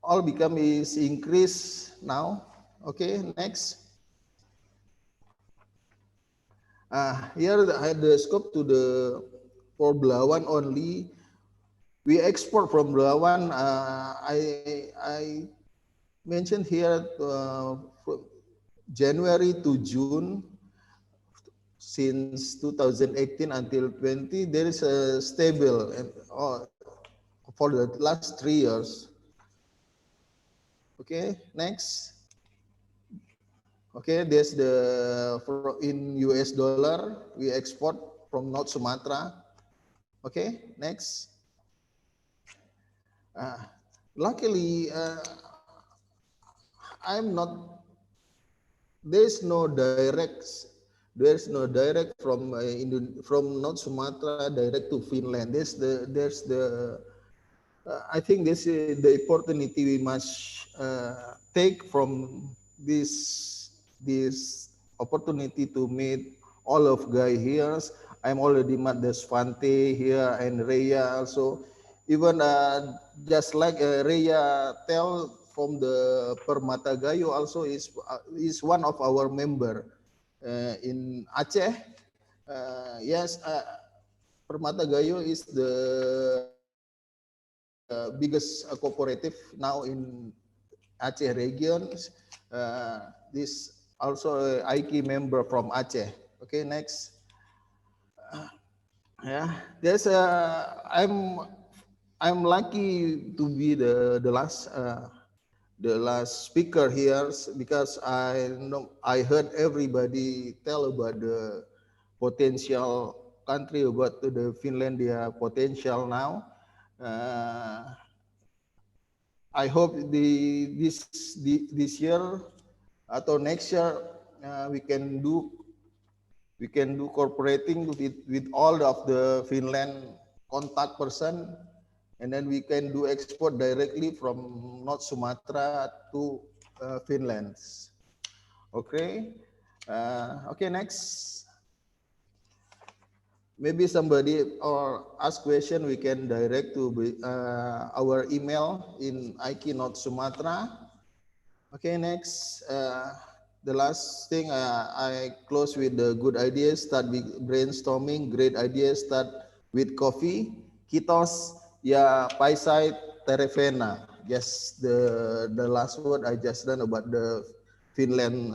all become is increase now. Okay, next. Here I had the scope to the for Belawan only. We export from Belawan. I mentioned here from January to June, since 2018 until 20, there is a stable and for the last 3 years. Okay, next. Okay, there's the in US dollar we export from North Sumatra. Okay, next. Luckily, I'm not. There's no direct from from North Sumatra direct to Finland. There's the I think this is the opportunity we must take from this opportunity to meet all of guys here. I'm already met the Svante here and Raya also. Even just like Raya tell from the Permata Gayo also is one of our member in Aceh. Yes, Permata Gayo is the biggest cooperative now in Aceh region. This also a IKI member from Aceh. Okay, next. Yeah, there's I'm lucky to be the last speaker here, because I heard everybody tell about the potential country, about the Finlandia potential now. I hope this year or next year we can do cooperating with all of the Finland contact person, and then we can do export directly from North Sumatra to Finland. Okay. Okay, next. Maybe somebody or ask question, we can direct to our email in IKI North Sumatra. Okay, next. The last thing, I close with the good ideas, start with brainstorming, great ideas start with coffee. Kitos ya paisai terevena. Yes, the last word I just done about the Finland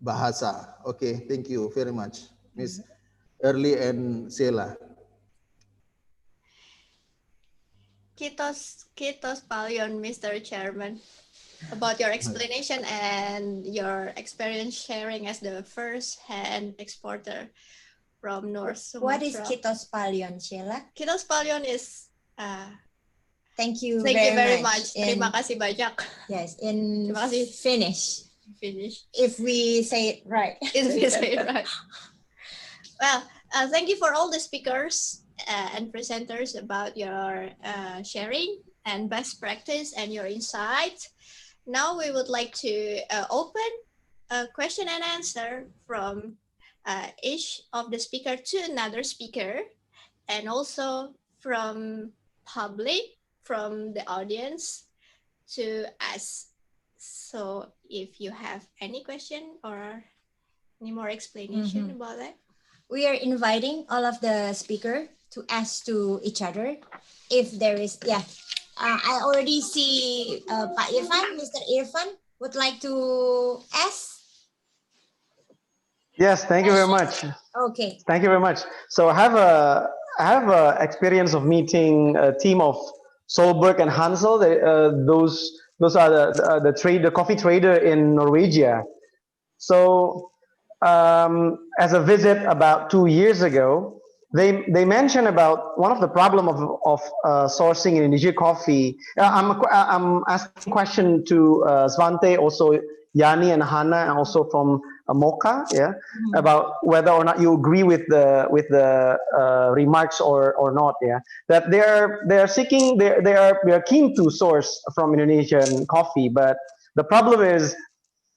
bahasa. Okay, thank you very much, Miss Early and Sheila. Kitos Palion, Mr. Chairman, about your explanation and your experience sharing as the first-hand exporter from North Sumatra. What is Kitos Palion, Sheila? Kitos Palion is thank you very much. Terima kasih banyak. Yes, in Terima kasih. Finnish. If we say it right. If we say it right. Well, thank you for all the speakers and presenters about your sharing and best practice and your insights. Now we would like to open a question and answer from each of the speaker to another speaker, and also from public, from the audience to us. So if you have any question or any more explanation about that. We are inviting all of the speaker to ask to each other if there is, I already see Pak Irfan, Mr. Irfan would like to ask. Yes, thank you very much. Okay. Thank you very much. So I have a experience of meeting a team of Solberg and Hansel. Those are the coffee trader in Norwegia. So as a visit about 2 years ago, they mentioned about one of the problem of sourcing Indonesia coffee. I'm asking question to Svante, also Yanni and Hannah, and also from Mocha, about whether or not you agree with the remarks or not, that they are seeking, they are keen to source from Indonesian coffee, but the problem is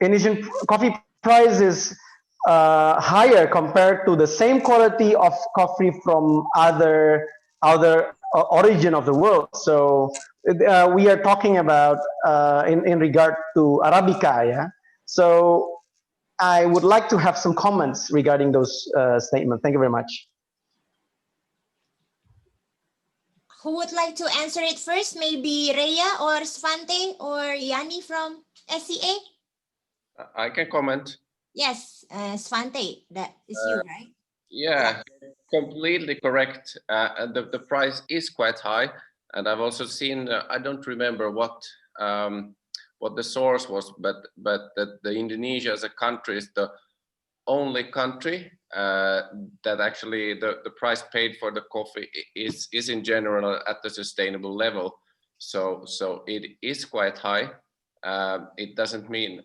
Indonesian coffee price is higher compared to the same quality of coffee from other origin of the world. So we are talking about in regard to Arabica, yeah. So I would like to have some comments regarding those statements. Thank you very much. Who would like to answer it first? Maybe Rhea or Svante or Yanni from SCA? I can comment. Yes, Svante, that is you, right? Yeah, completely correct. The price is quite high, and I've also seen. I don't remember what the source was, but the Indonesia as a country is the only country that actually the price paid for the coffee is in general at the sustainable level. So it is quite high. It doesn't mean.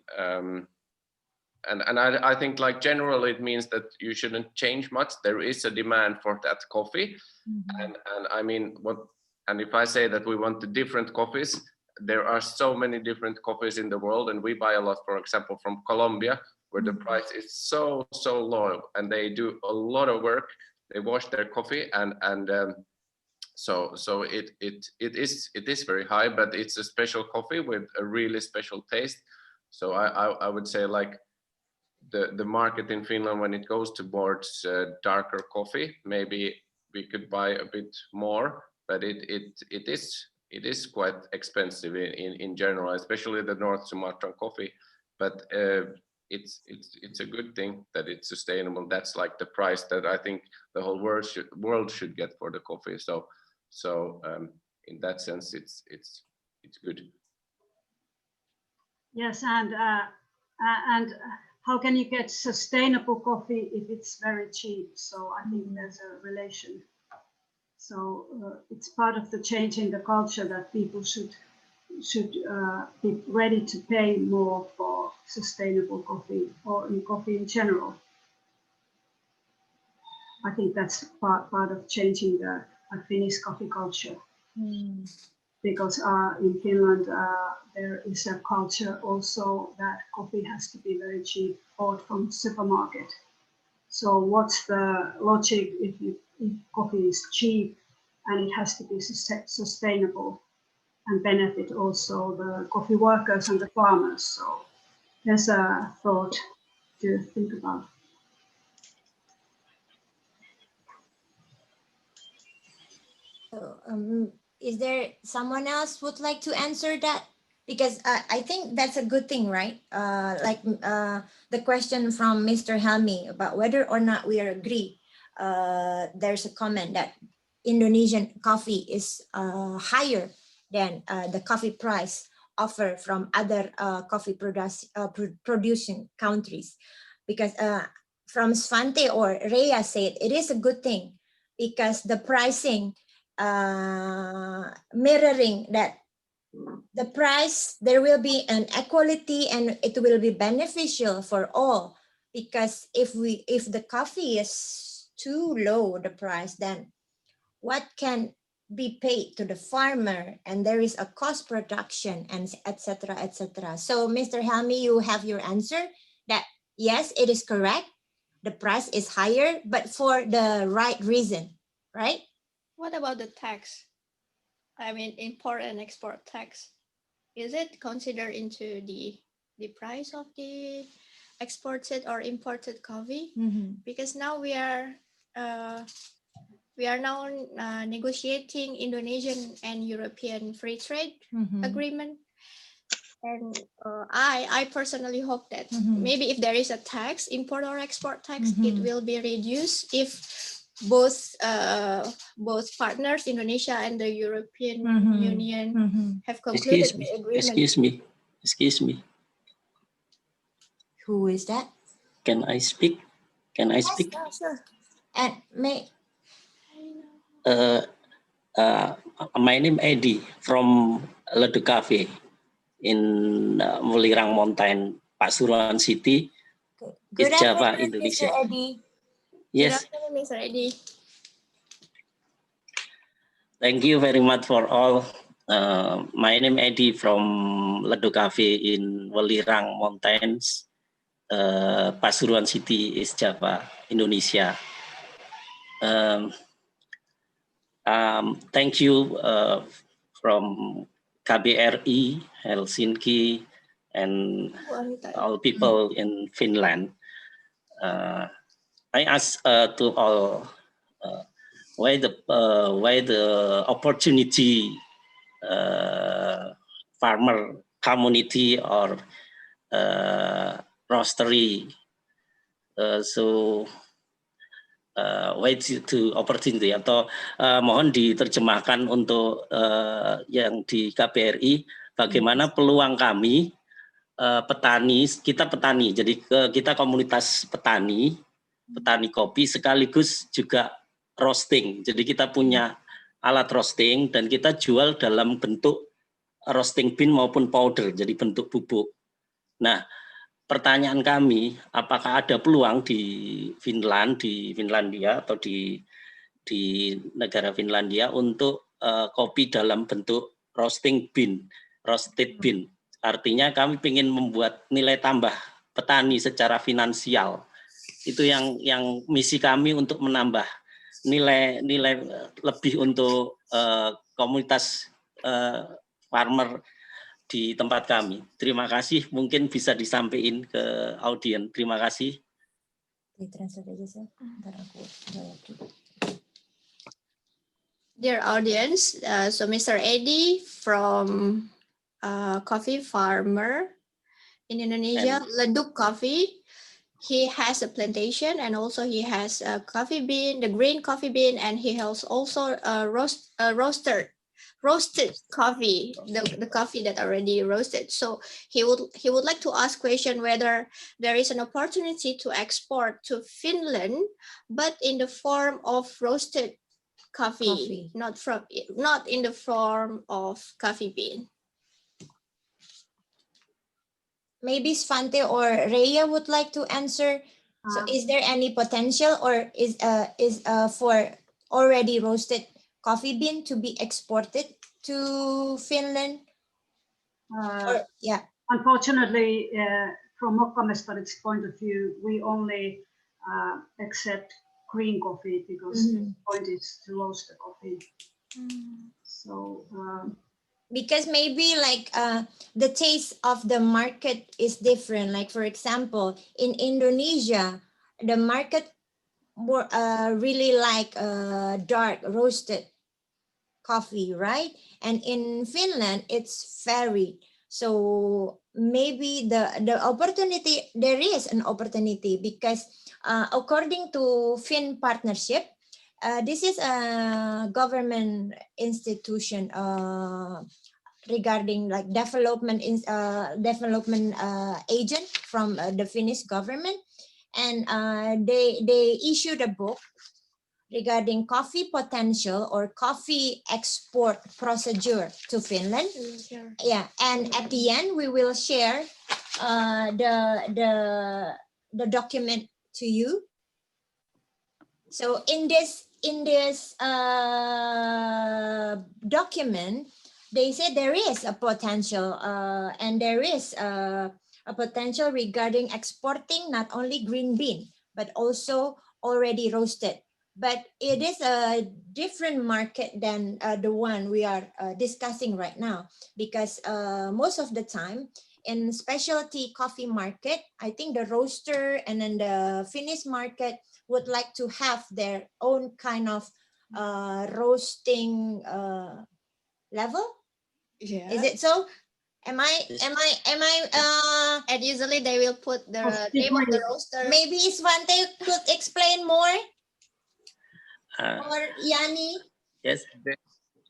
And I think like generally it means that you shouldn't change much. There is a demand for that coffee, and I mean and if I say that we want the different coffees, there are so many different coffees in the world, and we buy a lot, for example, from Colombia, where the price is so low, and they do a lot of work. They wash their coffee, and so it is very high, but it's a special coffee with a really special taste. So I would say like. The market in Finland, when it goes towards darker coffee, maybe we could buy a bit more, but it is quite expensive in general, especially the North Sumatran coffee. But it's a good thing that it's sustainable. That's like the price that I think the whole world should get for the coffee. So in that sense, it's good. Yes, and how can you get sustainable coffee if it's very cheap? So I think there's a relation. So it's part of the change in the culture that people should be ready to pay more for sustainable coffee or in coffee in general. I think that's part of changing the Finnish coffee culture. Because in Finland there is a culture also that coffee has to be very cheap, bought from supermarket. So what's the logic if coffee is cheap and it has to be sustainable and benefit also the coffee workers and the farmers? So there's a thought to think about. So, is there someone else would like to answer that? Because I think that's a good thing, right? Like the question from Mr. Helmi about whether or not we agree. There's a comment that Indonesian coffee is higher than the coffee price offered from other coffee producing countries. Because from Svante or Rhea said, it is a good thing because the pricing mirroring that the price, there will be an equality and it will be beneficial for all. Because if the coffee is too low, the price, then what can be paid to the farmer, and there is a cost production and etc. etc. So Mr. Helmi, you have your answer that yes, it is correct. The price is higher, but for the right reason, right? What about the tax? I mean, import and export tax. Is it considered into the price of the exported or imported coffee? Because now we are now negotiating Indonesian and European free trade agreement. And I personally hope that maybe if there is a tax, import or export tax, it will be reduced if both partners, Indonesia and the European Union, have concluded the agreement. Excuse me. Who is that? Can I speak? Sure. And my name Eddie from Ledu Cafe in Mulirang Mountain, Pasuruan City, Good East Java, afternoon, Indonesia. Mr. Eddie. Yes. Good afternoon, Mr. Eddie. Thank you very much for all My name Eddie from Ledo Cafe in Welirang Mountains, Pasuruan City, East Java, Indonesia. Thank you from KBRI, Helsinki, and all people in Finland. I ask to all why the opportunity farmer community or roastery why to opportunity atau mohon diterjemahkan untuk yang di KBRI bagaimana peluang kami petani, kita petani, jadi kita komunitas petani kopi sekaligus juga roasting. Jadi kita punya alat roasting dan kita jual dalam bentuk roasting bean maupun powder, jadi bentuk bubuk. Nah, pertanyaan kami, apakah ada peluang di Finlandia atau di negara Finlandia untuk kopi dalam bentuk roasted bean. Artinya kami ingin membuat nilai tambah petani secara finansial. Itu yang misi kami untuk menambah nilai lebih untuk komunitas farmer di tempat kami. Terima kasih, mungkin bisa disampaikan ke audien. Terima kasih. Dear audience, so Mr. Eddie from coffee farmer in Indonesia, Leduk Coffee. He has a plantation and also he has a coffee bean, the green coffee bean, and he has also a roasted coffee, the coffee that already roasted. So he would like to ask question whether there is an opportunity to export to Finland, but in the form of roasted coffee. Not in the form of coffee bean. Maybe Svante or Rhea would like to answer. So is there any potential or is for already roasted coffee bean to be exported to Finland? Unfortunately, from Mokkamestarit's point of view, we only accept green coffee because the point is to roast the coffee. So because maybe like the taste of the market is different. Like for example, in Indonesia, the market more really like dark roasted coffee, right? And in Finland, it's varied. So maybe the opportunity, there is an opportunity because according to Finn Partnership, this is a government institution regarding like development agent from the Finnish government, and they issued a book regarding coffee potential or coffee export procedure to Finland. Yeah, and at the end we will share the document to you. So in this document, they say there is a potential and there is a potential regarding exporting not only green bean but also already roasted. But it is a different market than the one we are discussing right now, because most of the time in specialty coffee market, I think the roaster and then the Finnish market would like to have their own kind of roasting level. Yeah. Is it so? Am I and usually they will put the name of the roaster. Maybe Svante could explain more. Or Yanni? Yes.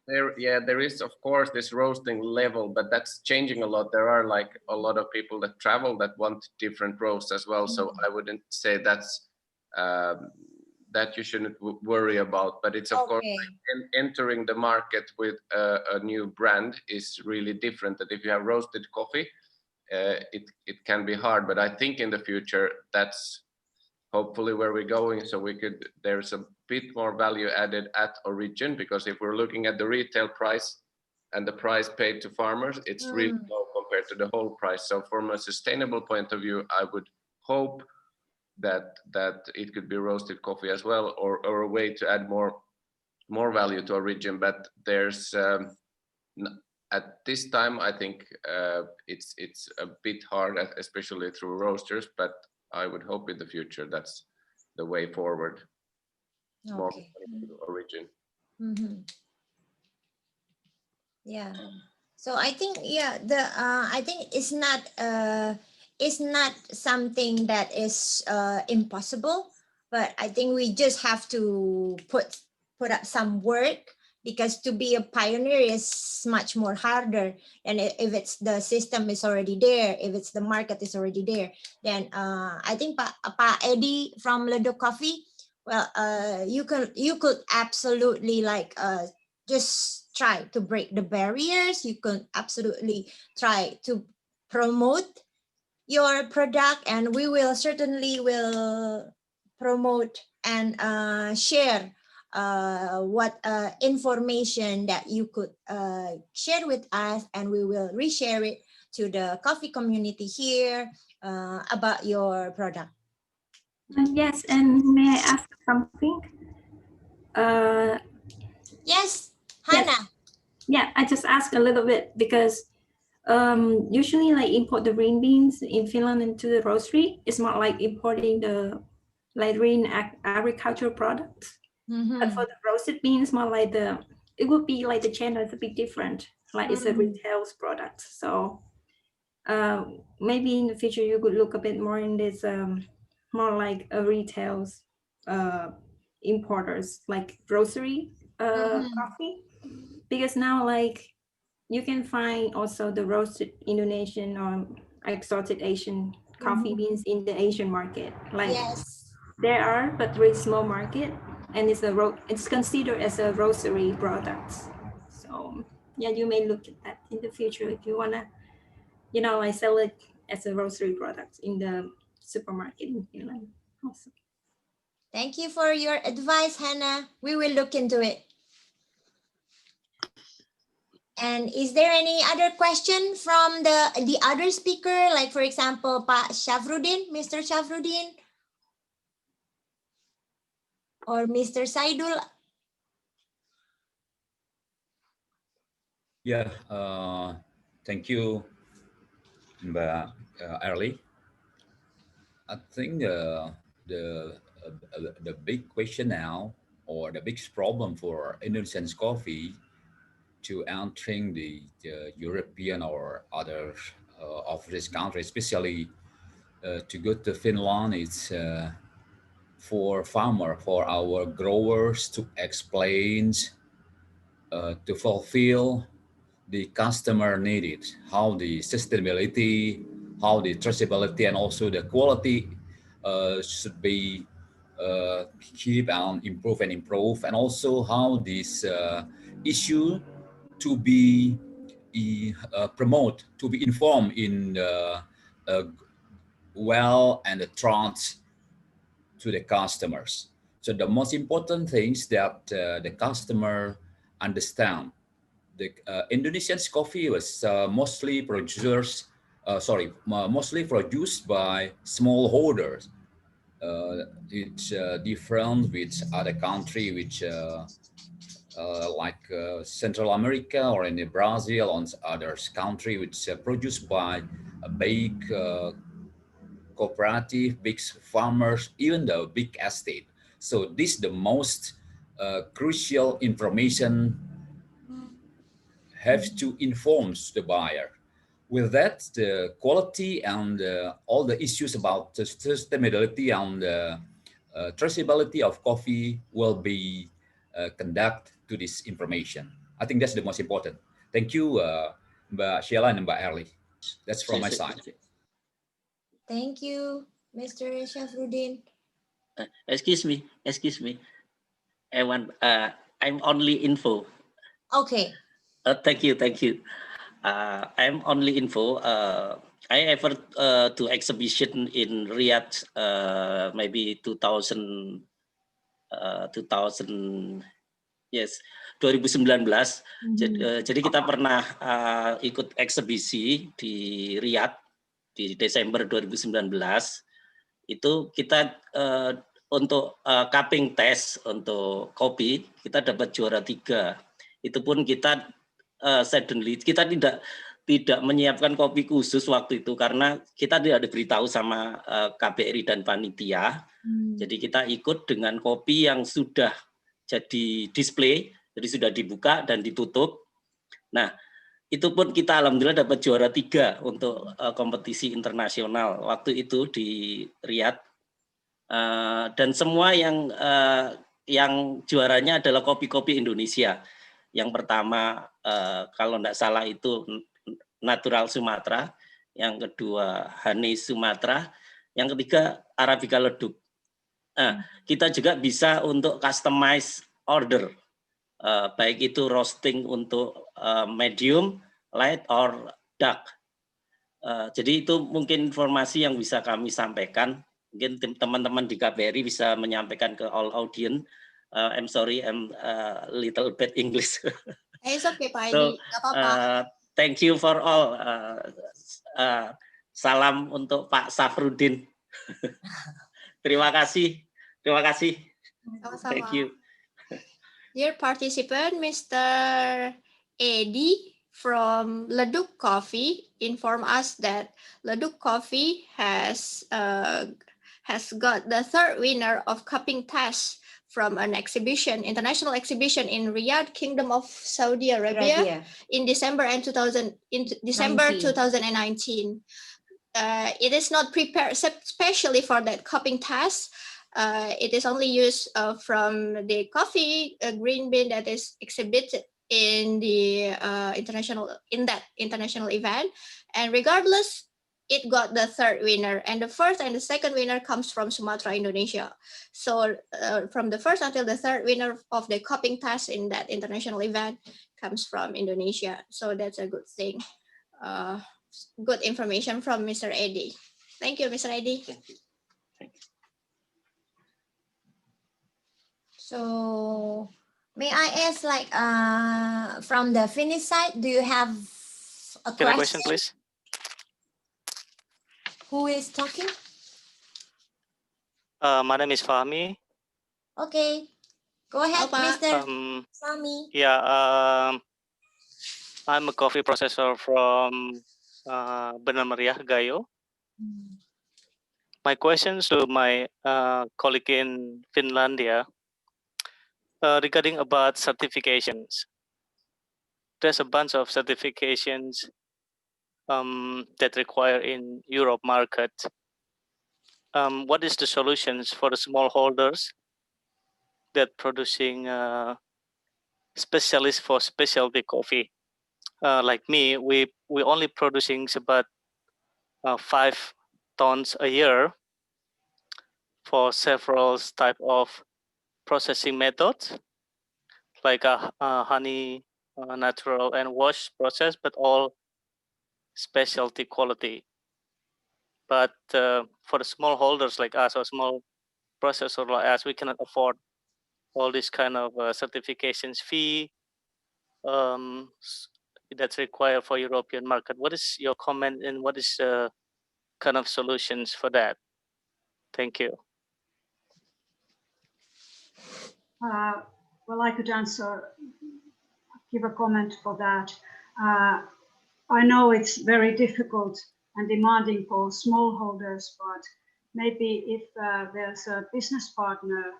There is of course this roasting level, but that's changing a lot. There are like a lot of people that travel that want different roasts as well. So I wouldn't say that's that you shouldn't worry about, but it's of course like entering the market with a new brand is really different. That if you have roasted coffee, it can be hard, but I think in the future that's hopefully where we're going. So there's a bit more value added at origin, because if we're looking at the retail price, and the price paid to farmers, it's really low compared to the whole price. So from a sustainable point of view, I would hope that it could be roasted coffee as well, or a way to add more value to a region. But there's at this time, I think it's a bit hard, especially through roasters. But I would hope in the future that's the way forward. More Okay. to the origin. Yeah. So I think I think it's not something that is impossible, but I think we just have to put up some work, because to be a pioneer is much more harder. And if it's the system is already there, if it's the market is already there, then I think Pa Eddie from Ledo Coffee, well, you could absolutely like just try to break the barriers. You can absolutely try to promote your product, and we will certainly will promote and share what information that you could share with us, and we will reshare it to the coffee community here about your product. Yes, and may I ask something? Yes, Hannah. Yeah, I just ask a little bit because usually like import the green beans in Finland into the roastery. It's not like importing the like green agricultural products. But for the roasted beans, more like it would be like the channel is a bit different. Like it's a retail product. So maybe in the future you could look a bit more in this more like a retails importers, like grocery coffee, because now like you can find also the roasted Indonesian or exotic Asian coffee beans in the Asian market. Like there are, but very small market, and it's considered as a roastery product. So yeah, you may look at that in the future if you wanna, like sell it as a roastery product in the supermarket in Finland. Also. Thank you for your advice, Hannah. We will look into it. And is there any other question from the other speaker, like for example, Pak Shafruddin, Mr. Shafruddin, or Mr. Saidul? Yeah, thank you, Mbak Early. I think the big question now, or the biggest problem for Indonesian coffee to entering the European or other of this country, especially to go to Finland, it's for our growers to explain, to fulfill the customer needed, how the sustainability, how the traceability, and also the quality should be keep and improve, and also how this issue to be promote, to be informed in well and trust to the customers. So the most important things that the customer understand. The Indonesian coffee was mostly mostly produced by smallholders. It's different with other country, which like Central America or in Brazil, or other country, which produced by a big cooperative, big farmers, even the big estate. So this is the most crucial information have to inform the buyer. With that, the quality and all the issues about the sustainability and traceability of coffee will be conduct to this information. I think that's the most important. Thank you, Mbak Sheila and Mbak Erli. That's from my side. Thank you, Mr. Shafruddin. Excuse me. I'm only info. Okay. Thank you. I'm only info. I ever to exhibition in Riyadh, maybe 2000 Yes, 2019. Jadi kita pernah ikut eksibisi di Riyadh di Desember 2019. Itu kita untuk cupping test untuk kopi kita dapat juara 3. Itu pun kita suddenly kita tidak menyiapkan kopi khusus waktu itu karena kita tidak diberitahu sama KBRI dan panitia. Jadi kita ikut dengan kopi yang sudah jadi display, jadi sudah dibuka dan ditutup. Nah, itu pun kita alhamdulillah dapat juara 3 untuk kompetisi internasional waktu itu di Riyadh. Dan semua yang juaranya adalah kopi-kopi Indonesia. Yang pertama kalau tidak salah itu Natural Sumatera, yang kedua Honey Sumatera, yang ketiga Arabica Ledug. Kita juga bisa untuk customize order, baik itu roasting untuk medium, light, or dark. Jadi itu mungkin informasi yang bisa kami sampaikan. Mungkin teman-teman di KBRI bisa menyampaikan ke all audience. I'm sorry, I'm little bit English. It's okay, Pak So, Edi. Gak apa-apa. thank you for all. Salam untuk Pak Safrudin. Terima kasih. Sama-sama. Thank you. Dear participant, Mr. Edi from Ledug Coffee informed us that Ledug Coffee has got the 3rd winner of cupping test from an international exhibition in Riyadh, Kingdom of Saudi Arabia, in December 2019. It is not prepared specially for that cupping test. It is only used from the coffee green bean that is exhibited in the international event, and regardless, it got the 3rd winner, and the 1st and the 2nd winner comes from Sumatra, Indonesia. So from the 1st until the 3rd winner of the cupping test in that international event comes from Indonesia. So that's a good thing. Good information from Mr. Edi. Thank you, Mr. Edi. So may I ask, like, from the Finnish side, do you have a question, please? Who is talking? My name is Fahmi. Okay, go ahead, Mr. Fahmi. Yeah, I'm a coffee processor from Benar Meriah, Gayo. My questions to my colleague in Finland regarding about certifications. There's a bunch of certifications that require in Europe market. What is the solutions for the smallholders that producing specialists for specialty coffee? Like me, we only producing about 5 tons a year for several type of processing methods, like a honey, natural, and wash process, but all specialty quality. But for the small holders like us or small processor like us, we cannot afford all this kind of certifications fee that's required for European market. What is your comment and what is the kind of solutions for that? Thank you. Well, I could give a comment for that. I know it's very difficult and demanding for smallholders, but maybe if there's a business partner,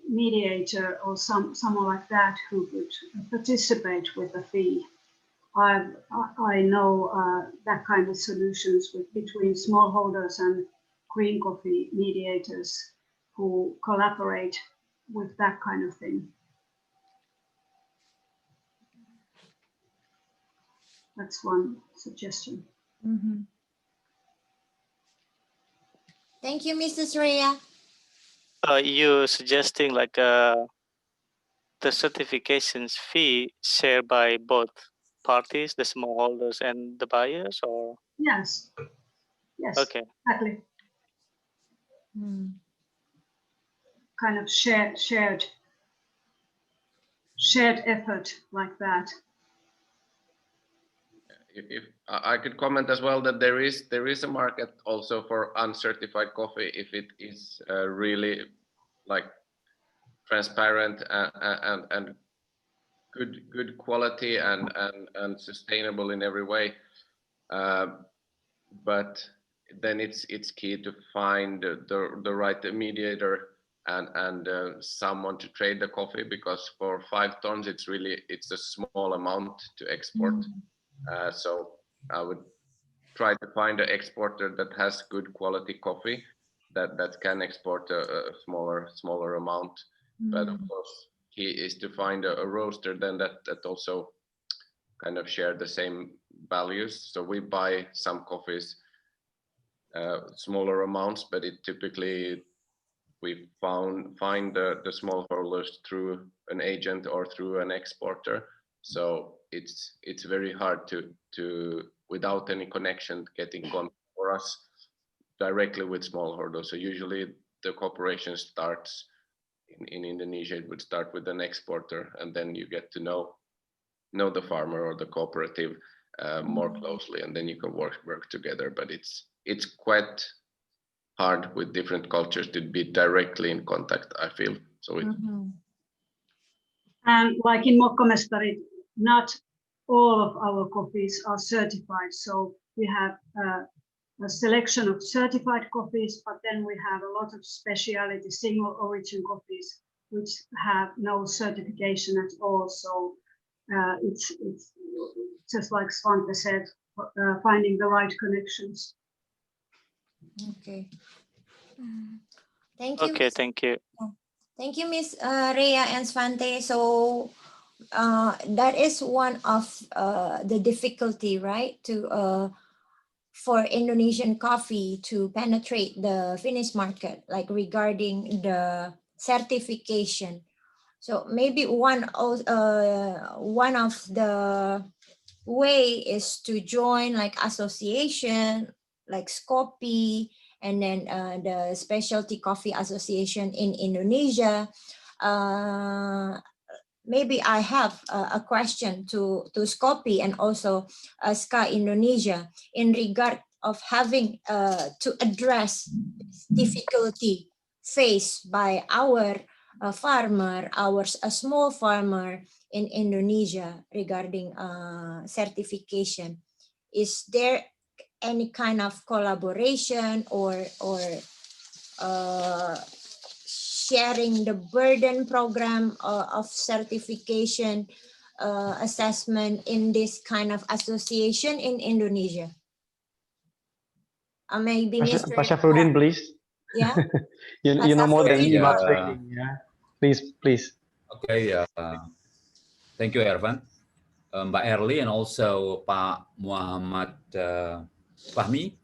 mediator, or someone like that who could participate with a fee. I know that kind of solutions between smallholders and green coffee mediators who collaborate with that kind of thing. That's one suggestion. Mm-hmm. Thank you, Mr. Surya. You suggesting like the certifications fee shared by both parties, the smallholders and the buyers, or? Yes. Yes. Okay. Exactly. Kind of shared. shared effort like that. If I could comment as well that there is a market also for uncertified coffee if it is really like transparent and good quality and sustainable in every way. But then it's key to find the right mediator and someone to trade the coffee, because for 5 tons it's a small amount to export. So I would try to find an exporter that has good quality coffee that can export a smaller amount. But of course, key is to find a roaster then that also kind of share the same values. So we buy some coffees smaller amounts, but it typically we find the small holders through an agent or through an exporter. So it's very hard to without any connection getting contact for us directly with smallholders. So usually the cooperation starts in Indonesia. It would start with an exporter, and then you get to know the farmer or the cooperative more closely, and then you can work together. But it's quite hard with different cultures to be directly in contact, I feel. So and like in Mokkomestari, not all of our coffees are certified. So we have a selection of certified coffees, but then we have a lot of specialty single origin coffees which have no certification at all. So it's just like Svante said, finding the right connections. Okay. Thank you. Okay, thank you. Thank you, Miss Rhea and Svante. So that is one of the difficulty, right? For Indonesian coffee to penetrate the Finnish market, like regarding the certification. So maybe one of the way is to join like association like Skopi, and then the Specialty Coffee Association in Indonesia. Maybe I have a question to Skopi and also SKA Indonesia in regard of having to address this difficulty faced by our farmer, a small farmer in Indonesia regarding certification. Is there any kind of collaboration or sharing the burden program of certification assessment in this kind of association in Indonesia? Maybe Mr. Pak Syafruddin, please. Yeah. you know more than me Yeah. about trading. Yeah. Please. Okay. Thank you, Ervan, Mbak Erli, and also Pak Muhammad Fahmi.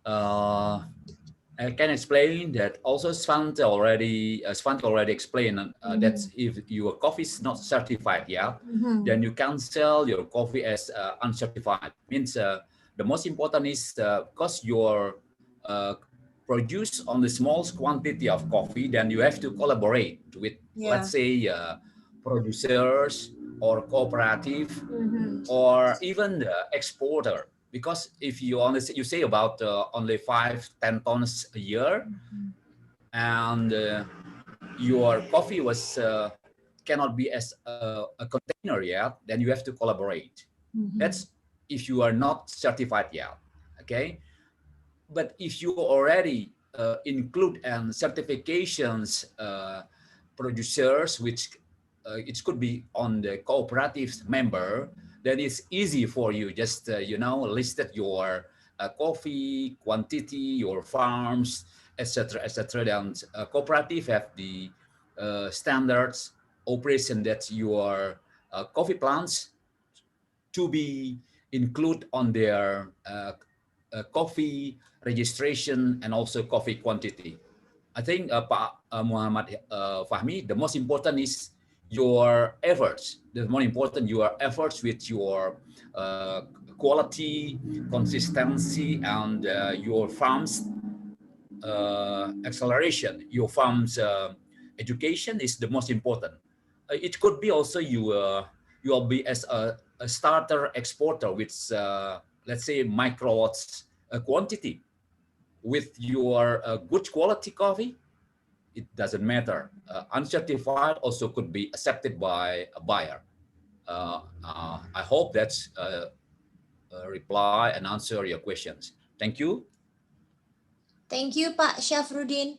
I can explain that also Svante already explained that if your coffee is not certified, then you can sell your coffee as uncertified. Means the most important is because you're produce on the small quantity of coffee, then you have to collaborate with, let's say, producers or cooperative or even the exporter. Because if you say about only 5-10 tons a year, and your coffee was cannot be as a container yet, then you have to collaborate. That's if you are not certified yet. Okay, but if you already include certifications producers, which it could be on the cooperative member, then it's easy for you. Just listed your coffee quantity, your farms, etc. And cooperative have the standards operation that your coffee plants to be included on their coffee registration and also coffee quantity. I think Pak Muhammad Fahmi, the most important is your efforts. The more important your efforts with your quality, consistency, and your farm's acceleration. Your farm's education is the most important. it could be also you will be as a starter exporter with let's say micro lots quantity with your good quality coffee. It doesn't matter. Uncertified also could be accepted by a buyer. I hope that's reply and answer your questions. Thank you. Thank you, Pak Syafruddin.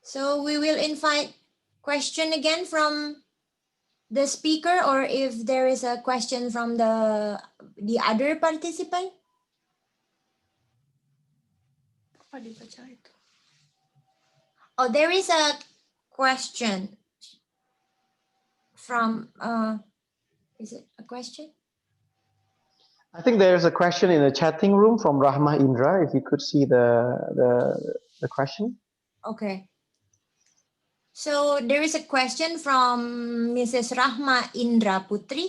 So we will invite question again from the speaker, or if there is a question from the other participant. Oh, there is a question from, is it a question? I think there's a question in the chatting room from Rahma Indra. If you could see the question. Okay. So there is a question from Mrs. Rahma Indra Putri.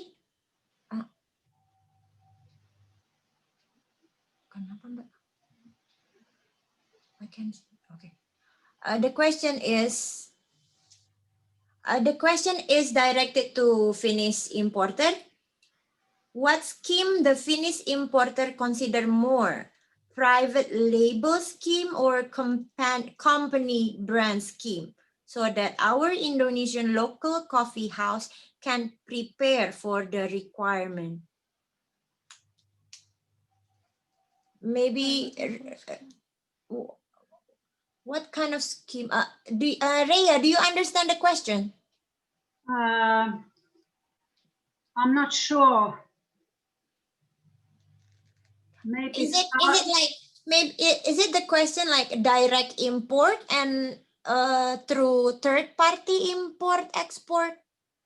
Kenapa, Mbak? I can. Okay. The question is directed to Finnish importer. What scheme the Finnish importer consider more? Private label scheme or company brand scheme, so that our Indonesian local coffee house can prepare for the requirement? Maybe what kind of scheme? Rhea, do you understand the question? I'm not sure. Maybe is it like, maybe is it the question like direct import and through third party import export?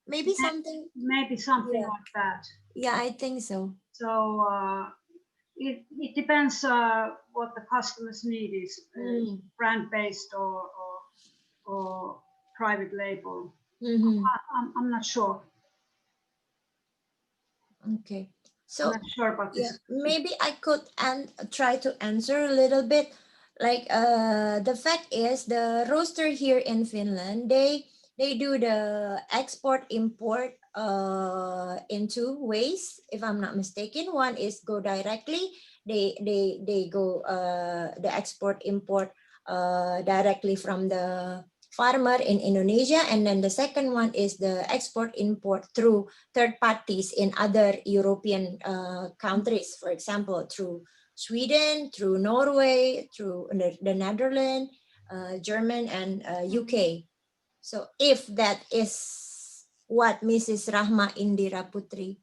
Maybe something. Maybe something like that. Yeah, I think so. So it depends what the customer's need is, brand based or private label. I'm not sure. Okay. So I'm not sure about this. Maybe I could try to answer a little bit. Like the fact is, the roaster here in Finland, they do the export import in two ways, if I'm not mistaken. One is go directly. They go the export import directly from the farmer in Indonesia, and then the second one is the export import through third parties in other European countries, for example, through Sweden, through Norway, through the Netherlands, German, and UK. So if that is what Mrs. Rahma Indira Putri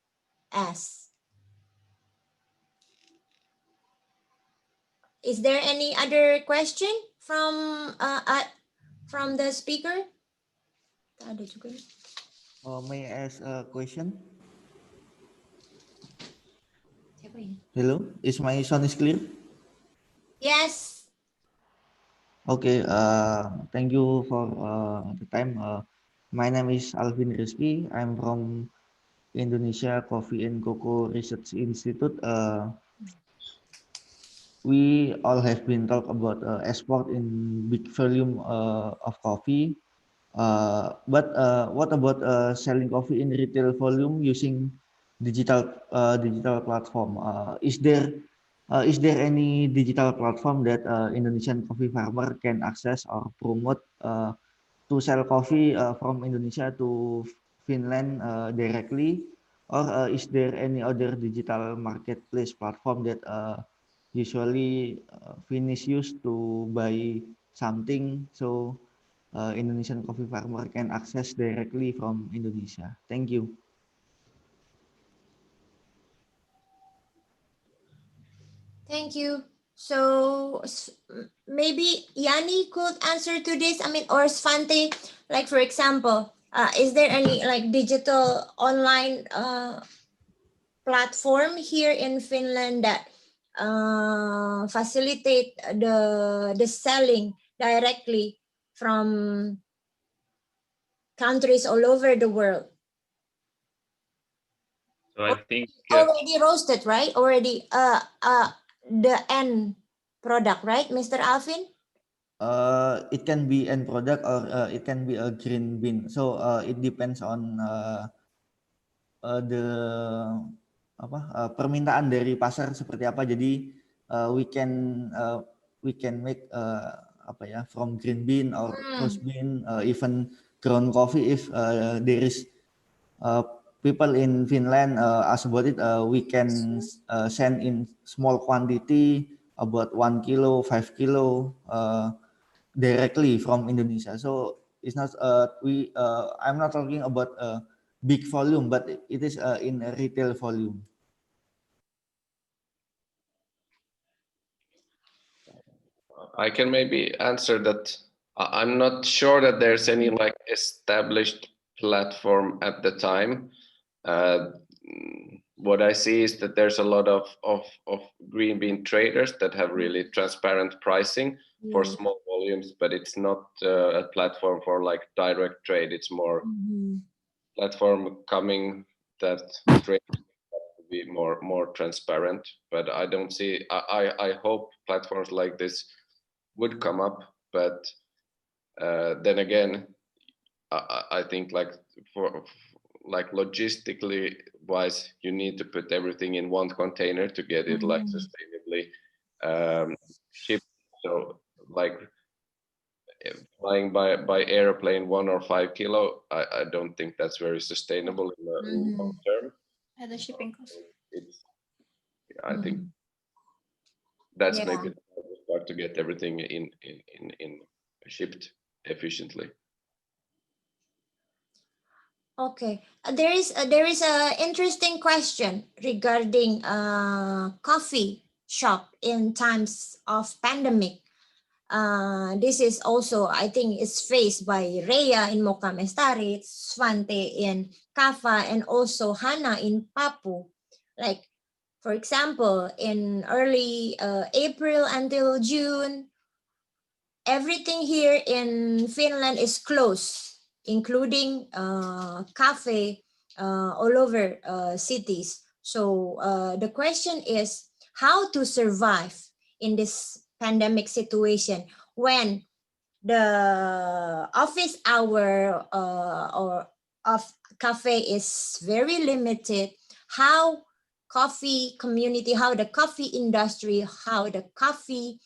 asked, is there any other question from the speaker? May I ask a question? Hello, is my sound is clear? Yes. Okay. Thank you for the time. My name is Alvin Rizky. I'm from Indonesia Coffee and Cocoa Research Institute. We all have been talk about export in big volume of coffee. But what about selling coffee in retail volume using digital platform? Is there any digital platform that Indonesian coffee farmer can access or promote to sell coffee from Indonesia to Finland directly, or is there any other digital marketplace platform that usually Finnish use to buy something, so Indonesian coffee farmer can access directly from Indonesia? Thank you. Thank you. So maybe Yanni could answer to this. I mean, or Svante, like for example, is there any like digital online platform here in Finland that facilitate the selling directly from countries all over the world? So I think already roasted, right? Already the end product, right, Mr. Alvin? it can be end product or it can be a green bean. So it depends on the permintaan dari pasar seperti apa. Jadi we can make from green bean or roast bean, even ground coffee if there is people in Finland ask about it. We can send in small quantity about 1 kilo, 5 kilo directly from Indonesia. So it's not I'm not talking about big volume, but it is in a retail volume. I can maybe answer that. I'm not sure that there's any like established platform at the time. What I see is that there's a lot of green bean traders that have really transparent pricing for small volumes, but it's not a platform for like direct trade. It's more platform coming that trade to be more transparent. But I don't see. I hope platforms like this would come up, but then again, I think like for like logistically wise, you need to put everything in one container to get it like sustainably shipped. So like flying by airplane 1 or 5 kilo, I don't think that's very sustainable in the long term. At the shipping cost. I think that's maybe the hardest part, to get everything in shipped efficiently. Okay, there is a interesting question regarding coffee shop in times of pandemic. This is also, I think, is faced by Rhea in Mocha Mestari, Svante in Kaffa, and also Hannah in Papu. Like, for example, in early April until June, everything here in Finland is closed, including cafe all over cities. So the question is how to survive in this pandemic situation when the office hour or of cafe is very limited. How coffee community, how the coffee industry, how the coffee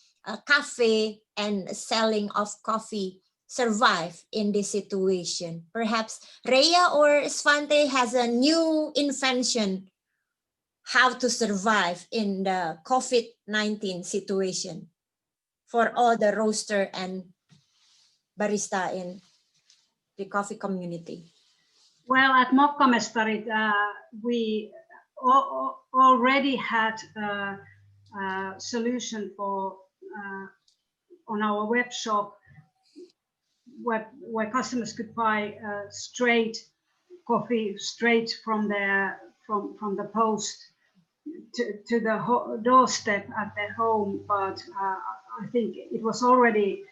cafe and selling of coffee survive in this situation. Perhaps Rhea or Svante has a new invention how to survive in the COVID-19 situation for all the roaster and barista in the coffee community. Well, at Mokkamestarit, we already had a solution for on our web shop where customers could buy straight coffee straight from the post to the doorstep at their home. But I think it was already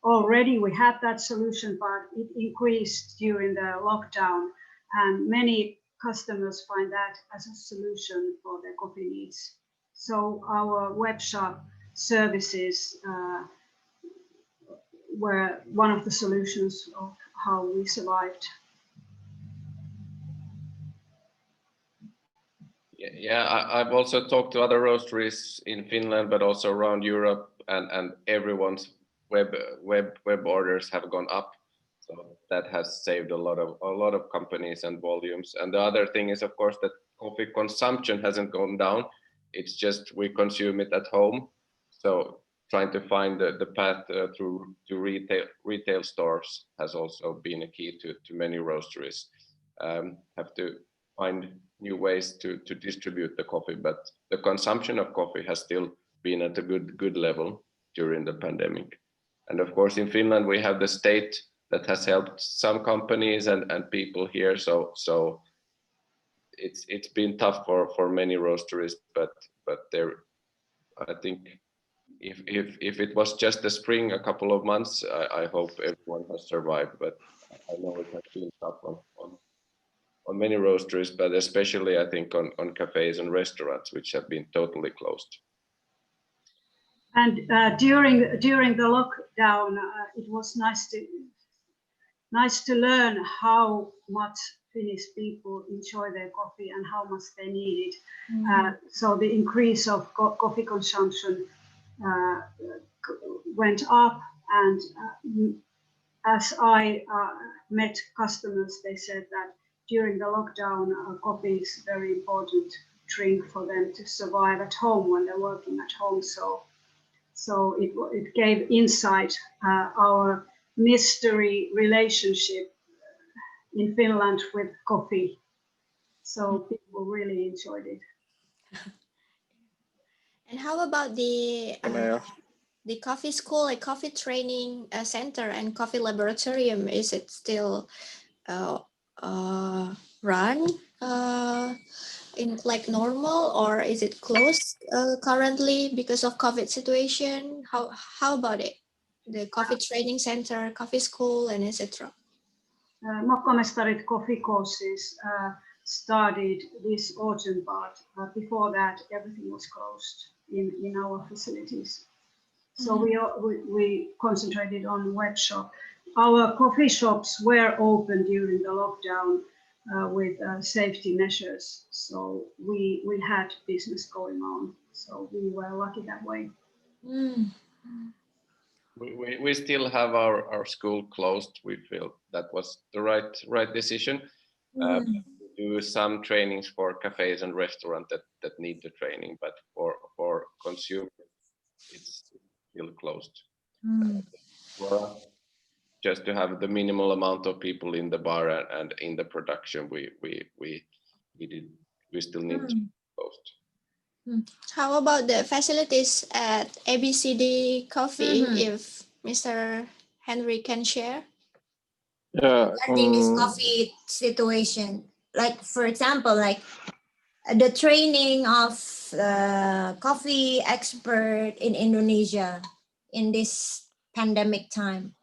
we had that solution, but it increased during the lockdown, and many customers find that as a solution for their coffee needs. So our web shop services were one of the solutions of how we survived. Yeah, I've also talked to other roasteries in Finland, but also around Europe, and everyone's web orders have gone up. So that has saved a lot of companies and volumes. And the other thing is, of course, that coffee consumption hasn't gone down. It's just we consume it at home. So trying to find the path through to retail stores has also been a key to many roasteries. Have to find new ways to distribute the coffee, but the consumption of coffee has still been at a good level during the pandemic. And of course, in Finland, we have the state that has helped some companies and people here. So it's been tough for many roasteries, but there, I think if it was just the spring, a couple of months, I hope everyone has survived. But I know it has been tough on many roasteries, but especially I think on cafes and restaurants, which have been totally closed. And during the lockdown, it was nice to learn how much Finnish people enjoy their coffee and how much they need it. So the increase of coffee consumption went up, and as I met customers, they said that during the lockdown, coffee is a very important drink for them to survive at home when they're working at home. So it gave insight our mystery relationship in Finland with coffee. So people really enjoyed it. And how about the coffee school, like coffee training center and coffee laboratorium? Is it still run in like normal, or is it closed currently because of COVID situation? How about it? The coffee training center, coffee school, and etc. Mokkomestarit coffee courses started this autumn, but before that, everything was closed in our facilities. So we concentrated on web shop. Our coffee shops were open during the lockdown with safety measures. So we had business going on. So we were lucky that way. We still have our school closed. We feel that was the right decision. We do some trainings for cafes and restaurants that need the training, but for consumers, it's still closed. For us, just to have the minimal amount of people in the bar and in the production, we still need to closed. How about the facilities at ABCD Coffee? If Mr. Henry can share. Regarding this coffee situation, like for example, like the training of coffee expert in Indonesia in this pandemic time,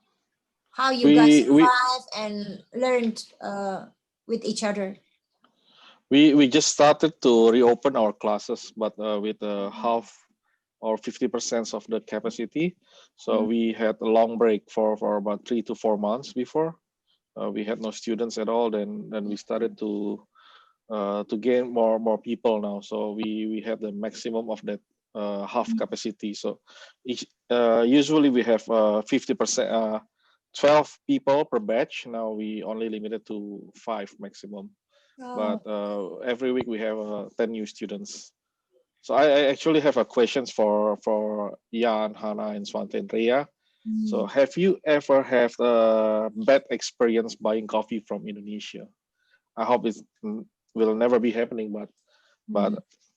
how you guys survived and learned with each other. We just started to reopen our classes, but with half or 50% of the capacity. So we had a long break for about 3 to 4 months before. We had no students at all. Then we started to gain more people now. So we have the maximum of that half capacity. So usually we have 50%, 12 people per batch. Now we only limited to 5 maximum. But every week we have 10 new students. So I actually have a questions for Jan, Hannah, and Swante and Rhea. So have you ever had a bad experience buying coffee from Indonesia? I hope it will never be happening, but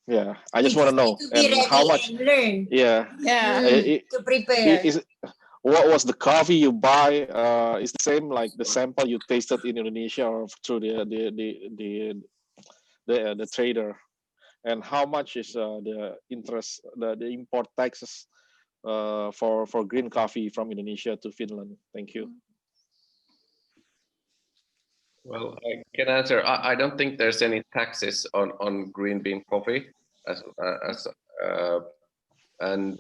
yeah, I just want to know and how much. And learn. Yeah. To prepare. What was the coffee you buy? Is the same like the sample you tasted in Indonesia or through the trader? And how much is the interest, the import taxes for green coffee from Indonesia to Finland? Thank you. Well, I can answer. I don't think there's any taxes on green bean coffee, and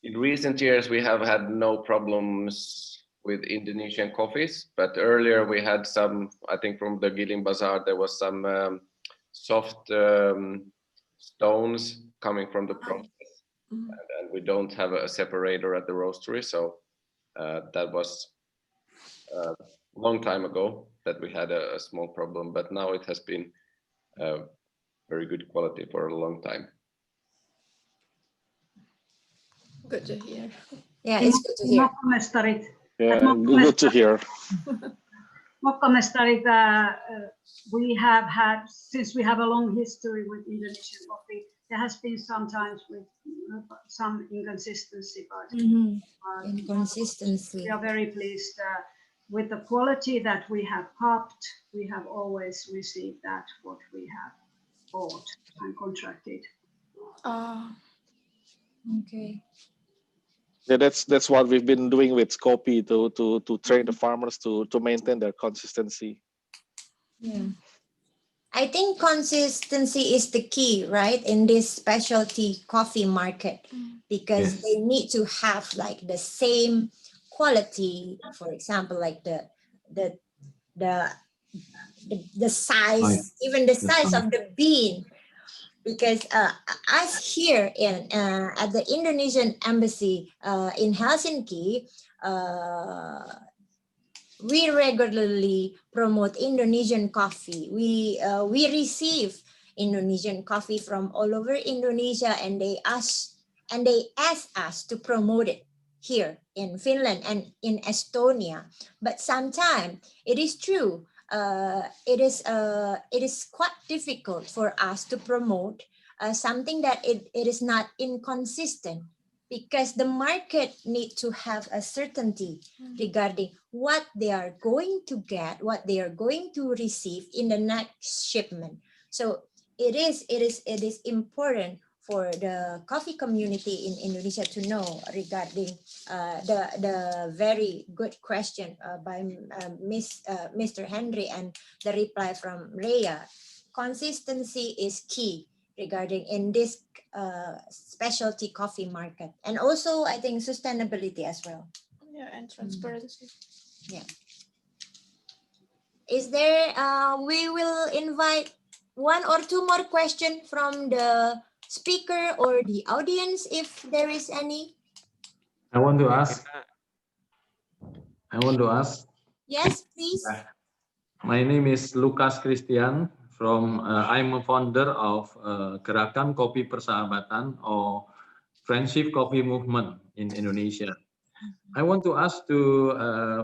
in recent years we have had no problems with Indonesian coffees. But earlier we had some. I think from the Giling Bazaar there was some soft stones coming from the process, and we don't have a separator at the roastery, so that was a long time ago that we had a small problem, but now it has been very good quality for a long time. Good to hear. Yeah, it's good to hear. Yeah, good to hear. Mokkomestarit, we have had, since we have a long history with Indonesian coffee, there has been sometimes with some inconsistency, but inconsistency. We are very pleased with the quality that we have cupped. We have always received that what we have bought and contracted. Okay. Yeah, that's what we've been doing with Scopi to train the farmers to maintain their consistency. Yeah. I think consistency is the key, right, in this specialty coffee market, because Yes. they need to have like the same quality. For example, like the the size, even the size of the bean. Because us here in at the Indonesian embassy in Helsinki, we regularly promote Indonesian coffee. We receive Indonesian coffee from all over Indonesia, and they ask us to promote it here in Finland and in Estonia. But sometimes it is true. It is quite difficult for us to promote something that it is not inconsistent, because the market need to have a certainty regarding what they are going to get, what they are going to receive in the next shipment. So it is important for the coffee community in Indonesia to know regarding the very good question by Mr. Henry and the reply from Rhea. Consistency is key regarding in this specialty coffee market, and also I think sustainability as well. Yeah, and transparency. Yeah. Is there? We will invite one or two more questions from the speaker or the audience, if there is any. I want to ask. Yes, please. My name is Lucas Christian. I'm a founder of Gerakan Kopi Persahabatan or Friendship Coffee Movement in Indonesia. I want to ask to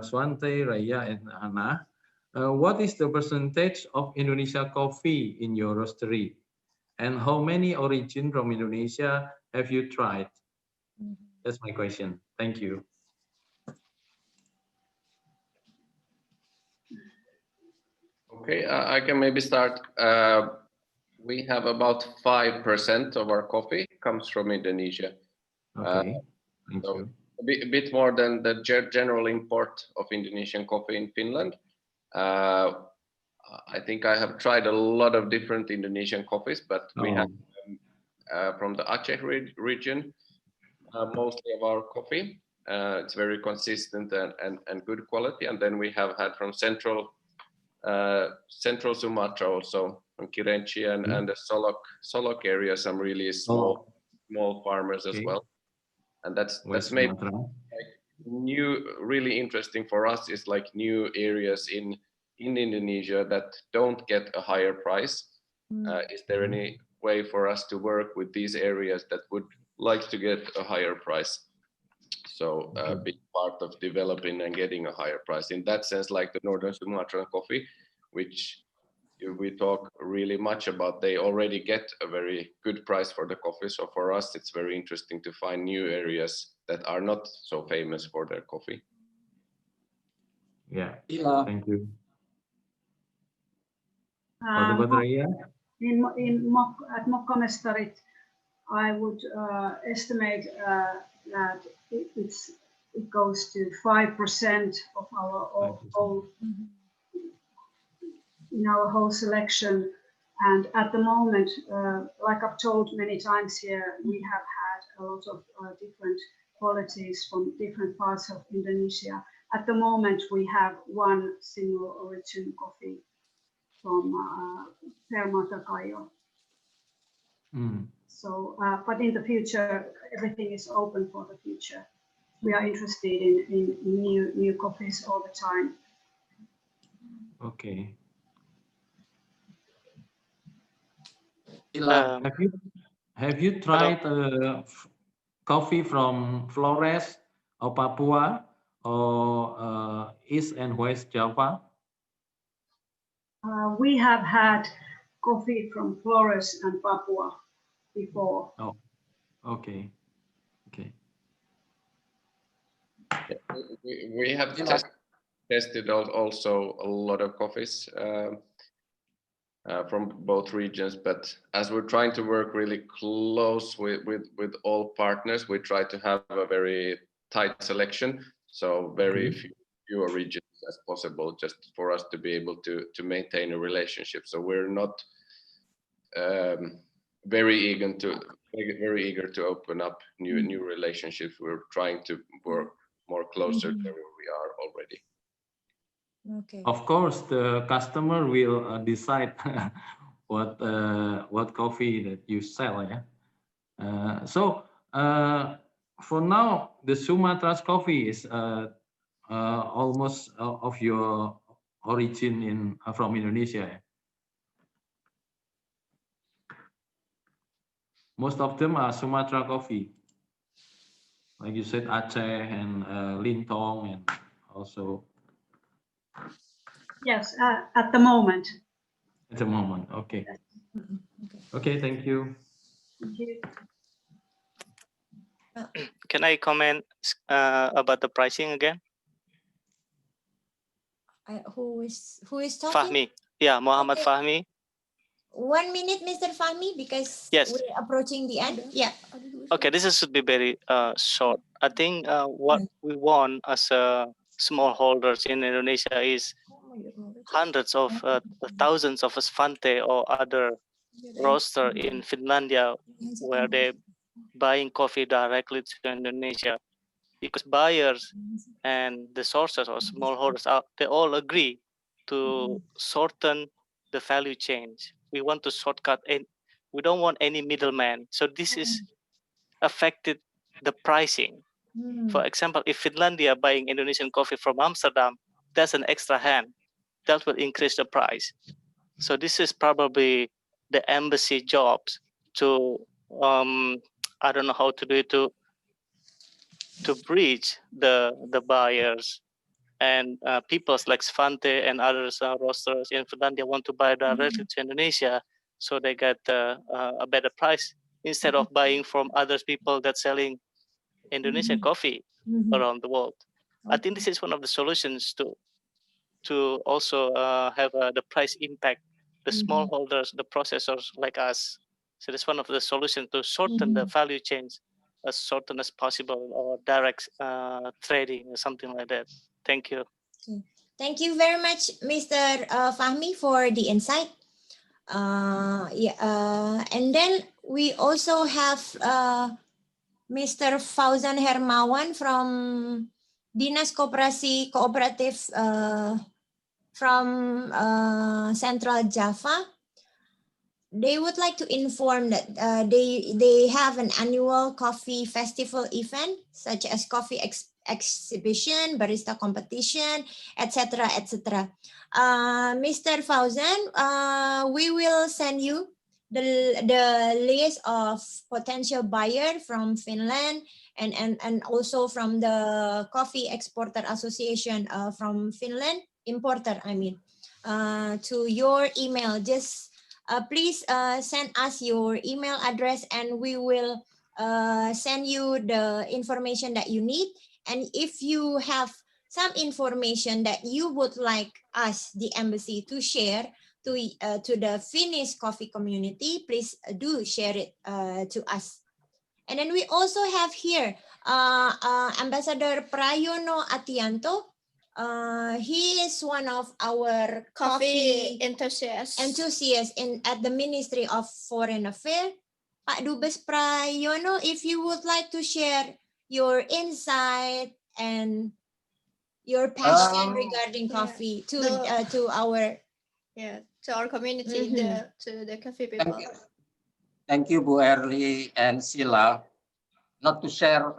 Swante, Raya, and Anna, what is the percentage of Indonesia coffee in your roastery? And how many origin from Indonesia have you tried? That's my question. Thank you. Okay, I can maybe start. We have about 5% of our coffee comes from Indonesia. Okay, thank so you. A bit more than the general import of Indonesian coffee in Finland. I think I have tried a lot of different Indonesian coffees, but we have from the Aceh region mostly of our coffee. It's very consistent and good quality. And then we have had from central Sumatra also, from Kirenci and the Solok area, some really small farmers as well. And that's made like new, really interesting for us is like new areas in Indonesia that don't get a higher price. Is there any way for us to work with these areas that would like to get a higher price? So a big part of developing and getting a higher price. In that sense, like the Northern Sumatran coffee, which we talk really much about, they already get a very good price for the coffee. So for us, it's very interesting to find new areas that are not so famous for their coffee. Yeah, thank you. At Mokkamestarit, I would estimate that it goes to 5% of our whole in our whole selection. And at the moment, like I've told many times here, we have had a lot of different qualities from different parts of Indonesia. At the moment, we have one single origin coffee from Permata Kayo. So, but in the future, everything is open for the future. We are interested in new coffees all the time. Okay. Have you tried coffee from Flores or Papua or East and West Java? We have had coffee from Flores and Papua before. Oh, okay. Okay. We have tested also a lot of coffees from both regions, but as we're trying to work really close with all partners, we try to have a very tight selection. So very few fewer regions as possible, just for us to be able to maintain a relationship. So we're not very eager to open up new relationships. We're trying to work more closer to where we are already. Okay. Of course, the customer will decide what coffee that you sell. Yeah. For now, the Sumatra's coffee is almost of your origin from Indonesia. Yeah? Most of them are Sumatra coffee, like you said, Aceh and Lintong, and also. Yes, at the moment. At the moment, okay. Okay, thank you. Thank you. Can I comment about the pricing again? Who is talking? Fahmi. Yeah, Muhammad Okay. Fahmi. 1 minute, Mr. Fahmi, because Yes. we're approaching the end. Yeah. Okay, this should be very short. I think what we want as smallholders in Indonesia is hundreds of thousands of Svante or other roaster in Finlandia where they buying coffee directly to Indonesia, because buyers and the sources or smallholders they all agree to shorten the value chain. We want to shortcut, and we don't want any middleman. So this is affected the pricing. For example, if Finlandia buying Indonesian coffee from Amsterdam, that's an extra hand that will increase the price. So this is probably the embassy jobs to I don't know how to do it to bridge the buyers and peoples like Svante and others roasters in Finlandia want to buy directly to Indonesia, so they get a better price instead of buying from other people that selling Indonesian coffee around the world. I think this is one of the solutions to also have the price impact the smallholders, the processors like us. So that's one of the solutions to shorten the value chains as shorten as possible, or direct trading or something like that. Thank you. Okay. Thank you very much, Mr. Fahmi, for the insight. And then we also have Mr. Fauzan Hermawan from Dinas Koperasi Kooperatif from Central Java. They would like to inform that they have an annual coffee festival event, such as coffee exhibition, barista competition, etc., etc. Mr. Fauzan, we will send you the list of potential buyer from Finland and also from the Coffee Exporter Association from Finland, importer, I mean, to your email. Just please send us your email address and we will send you the information that you need. And if you have some information that you would like us, the embassy, to share to the Finnish coffee community, please do share it to us. And then we also have here Ambassador Prayono Atianto. He is one of our coffee enthusiasts at the Ministry of Foreign Affairs. Pak Dubes Prayono, if you would like to share your insight and your passion regarding coffee to our community, to the coffee people. Thank you, Bu Erli and Sila. Not to share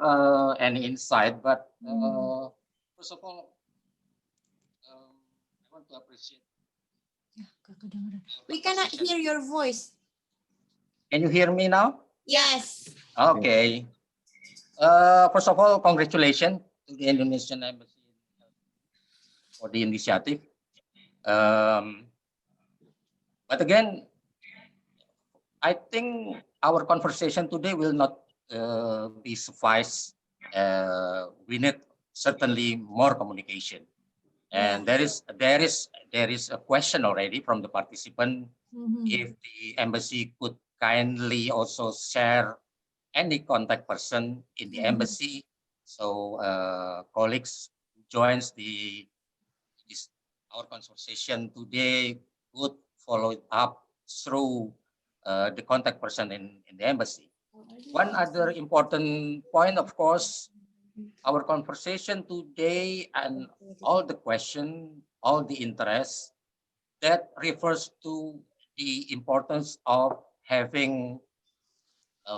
any insight, but first of all, I want to appreciate. We cannot hear your voice. Can you hear me now? Yes. Okay. First of all, congratulations to the Indonesian Embassy for the initiative. But again, I think our conversation today will not be suffice. We need certainly more communication. And there is a question already from the participant. If the embassy could kindly also share any contact person in the embassy, so colleagues joins our conversation today would follow it up through the contact person in the embassy. One other important point, of course, our conversation today and all the question, all the interest, that refers to the importance of having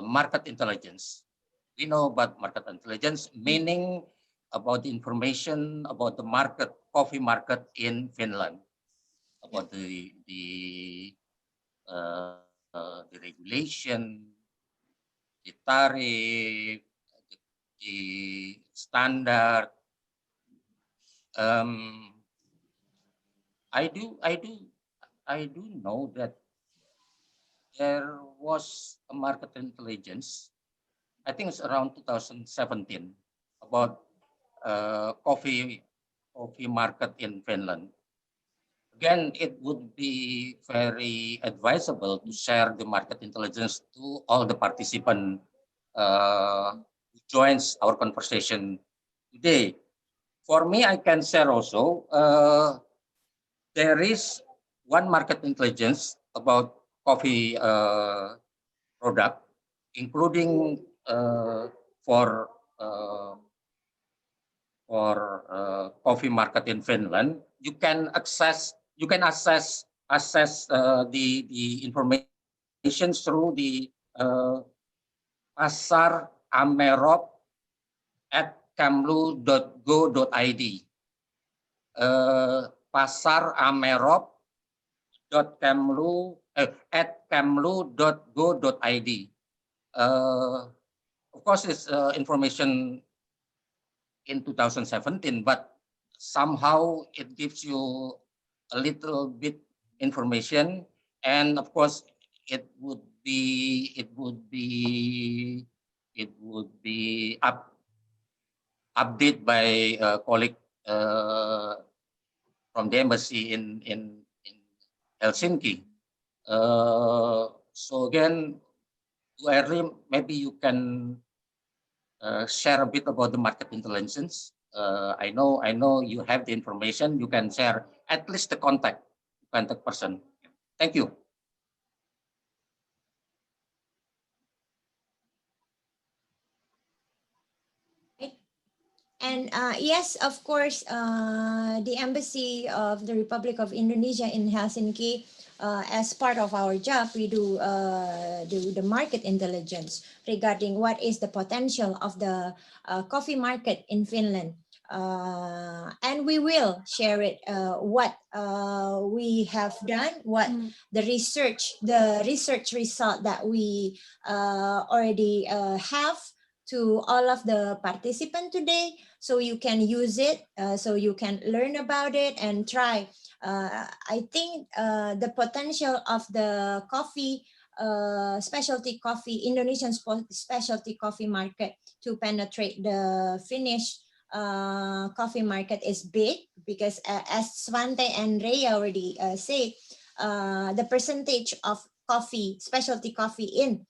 market intelligence. We know about market intelligence, meaning about the information about the market, coffee market in Finland, about the regulation, the tariff, the standard. I do know that there was a market intelligence, I think it's around 2017, about coffee market in Finland. Again, it would be very advisable to share the market intelligence to all the participants who joins our conversation today. For me, I can share also, there is one market intelligence about coffee product, including for coffee market in Finland. You can assess the information through the Pasar Amerop at kemlu.go.id. Pasar Amerop at kemlu.go.id. Of course, it's information in 2017, but somehow it gives you a little bit information, and of course it would be updated by a colleague from the embassy in Helsinki. So again, Erli, maybe you can share a bit about the market intelligence. I know you have the information. You can share at least the contact person. Thank you. And yes, of course, the Embassy of the Republic of Indonesia in Helsinki, as part of our job, we do the market intelligence regarding what is the potential of the coffee market in Finland. And we will share it, what we have done, what the research result that we already have to all of the participants today, so you can use it, so you can learn about it and try. I think the potential of the coffee, specialty coffee, Indonesian specialty coffee market to penetrate the Finnish coffee market is big, because as Svante and Ray already say, the percentage of coffee, specialty coffee in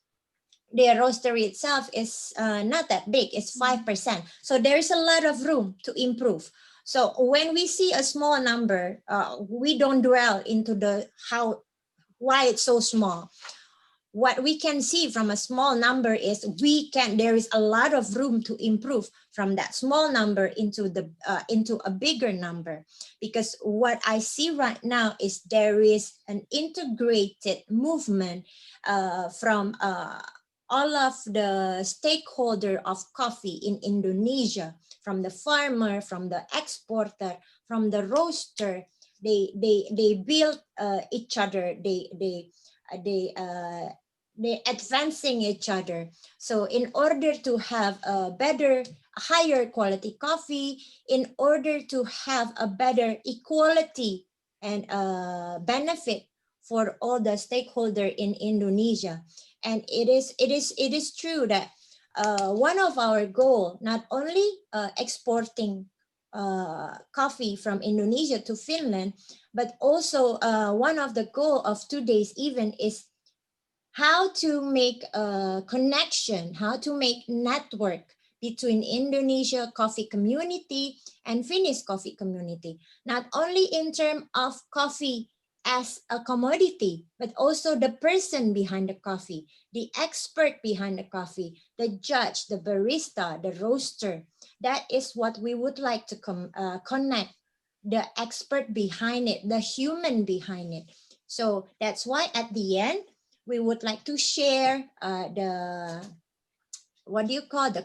the roastery itself is not that big, it's 5%. So there's a lot of room to improve. So when we see a small number, we don't dwell into why it's so small. What we can see from a small number is there is a lot of room to improve from that small number into a bigger number. Because what I see right now is there is an integrated movement from all of the stakeholder of coffee in Indonesia, from the farmer, from the exporter, from the roaster. They build each other. They advancing each other. So in order to have a better, higher quality coffee, in order to have a better equality and benefit for all the stakeholder in Indonesia. And it is true that one of our goal, not only exporting coffee from Indonesia to Finland, but also one of the goal of today's event is how to make a connection, how to make network between Indonesia coffee community and Finnish coffee community, not only in terms of coffee as a commodity, but also the person behind the coffee, the expert behind the coffee, the judge, the barista, the roaster. That is what we would like to connect, the expert behind it, the human behind it. So that's why at the end, we would like to share the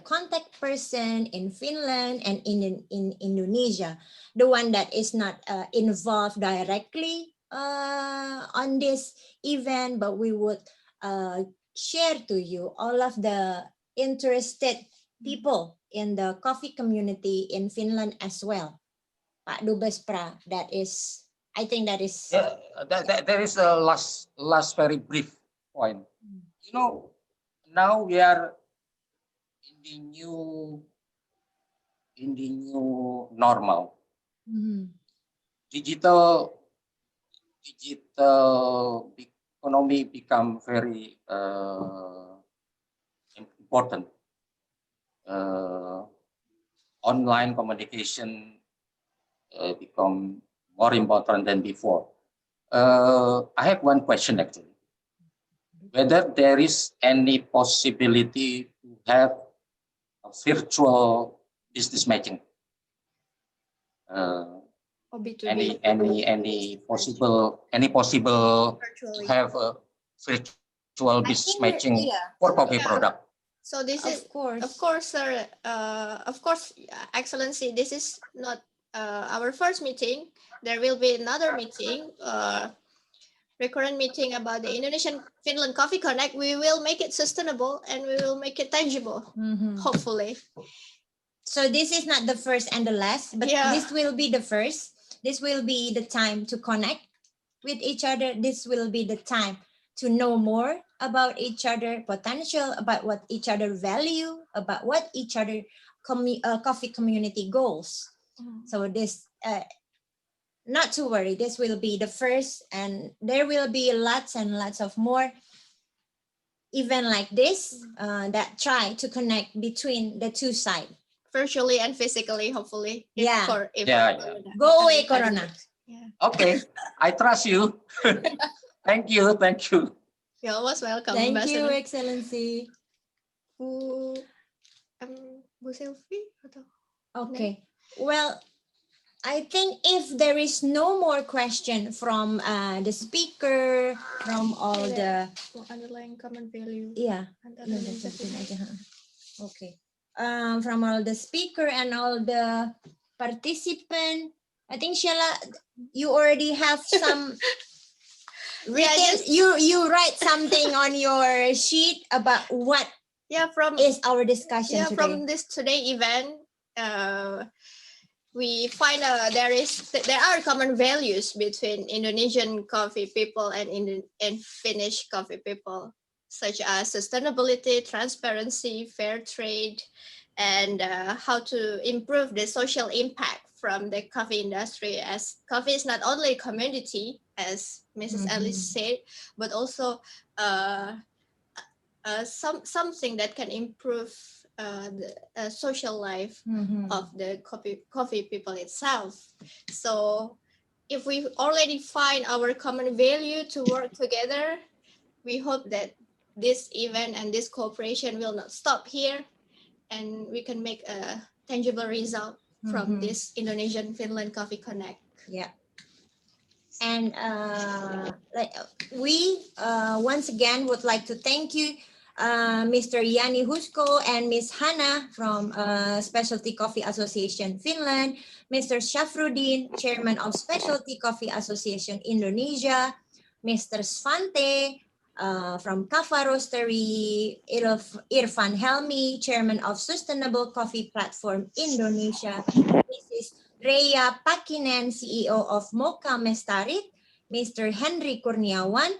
contact person in Finland and in Indonesia, the one that is not involved directly on this event, but we would share to you all of the interested people in the coffee community in Finland as well. Pak Dubes Pra, I think that is. Yeah, there is a last very brief point. You know, now we are in the new normal. Digital economy become very important. Online communication become more important than before. I have one question actually. Whether there is any possibility to have a virtual business matching? Any possible to have a virtual business matching for coffee product? So this is, of course, sir. Of course, Excellency. This is not our first meeting. There will be another meeting, recurrent meeting about the Indonesian Finland Coffee Connect. We will make it sustainable and we will make it tangible. Hopefully. So this is not the first and the last, but this will be the first. This will be the time to connect with each other. This will be the time to know more about each other potential, about what each other value, about what each other coffee community goals. So this, not to worry, this will be the first, and there will be lots and lots of more event like this that try to connect between the two sides. Virtually and physically, hopefully. Yeah. Go away, Corona. Okay, I trust you. Thank you. You're always welcome. Thank Ambassador. you, Excellency. Bu Sylvie? Okay. Well, I think if there is no more question from the speaker, from all the underlying common value. Okay. From all the speaker and all the participant, I think Sheila, you already have some written. You write something on your sheet about what is our discussion today. From this today event, we find there are common values between Indonesian coffee people and Finnish coffee people, such as sustainability, transparency, fair trade, and how to improve the social impact from the coffee industry, as coffee is not only a commodity, as Mrs. Alice said, but also something that can improve the social life of the coffee people itself. So if we already find our common value to work together, we hope that this event and this cooperation will not stop here, and we can make a tangible result from this Indonesian Finland Coffee Connect. Yeah. And we once again would like to thank you, Mr. Yanni Husko and Ms. Hannah from Specialty Coffee Association Finland, Mr. Shafruddin, Chairman of Specialty Coffee Association Indonesia, Mr. Svante from Kava Roastery, Irfan Helmi, Chairman of Sustainable Coffee Platform Indonesia, Mrs. Rhea Pakinen, CEO of Mocha Mestarit, Mr. Henry Kurniawan,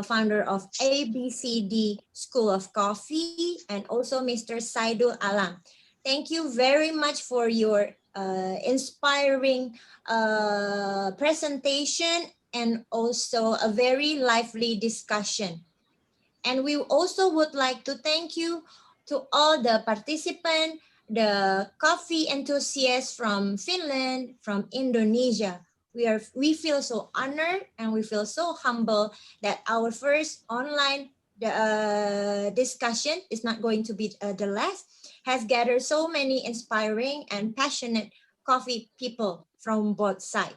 founder of ABCD School of Coffee, and also Mr. Saidul Alam. Thank you very much for your inspiring presentation and also a very lively discussion. And we also would like to thank you to all the participants, the coffee enthusiasts from Finland, from Indonesia. We feel so honored and we feel so humble that our first online discussion is not going to be the last, has gathered so many inspiring and passionate coffee people from both sides.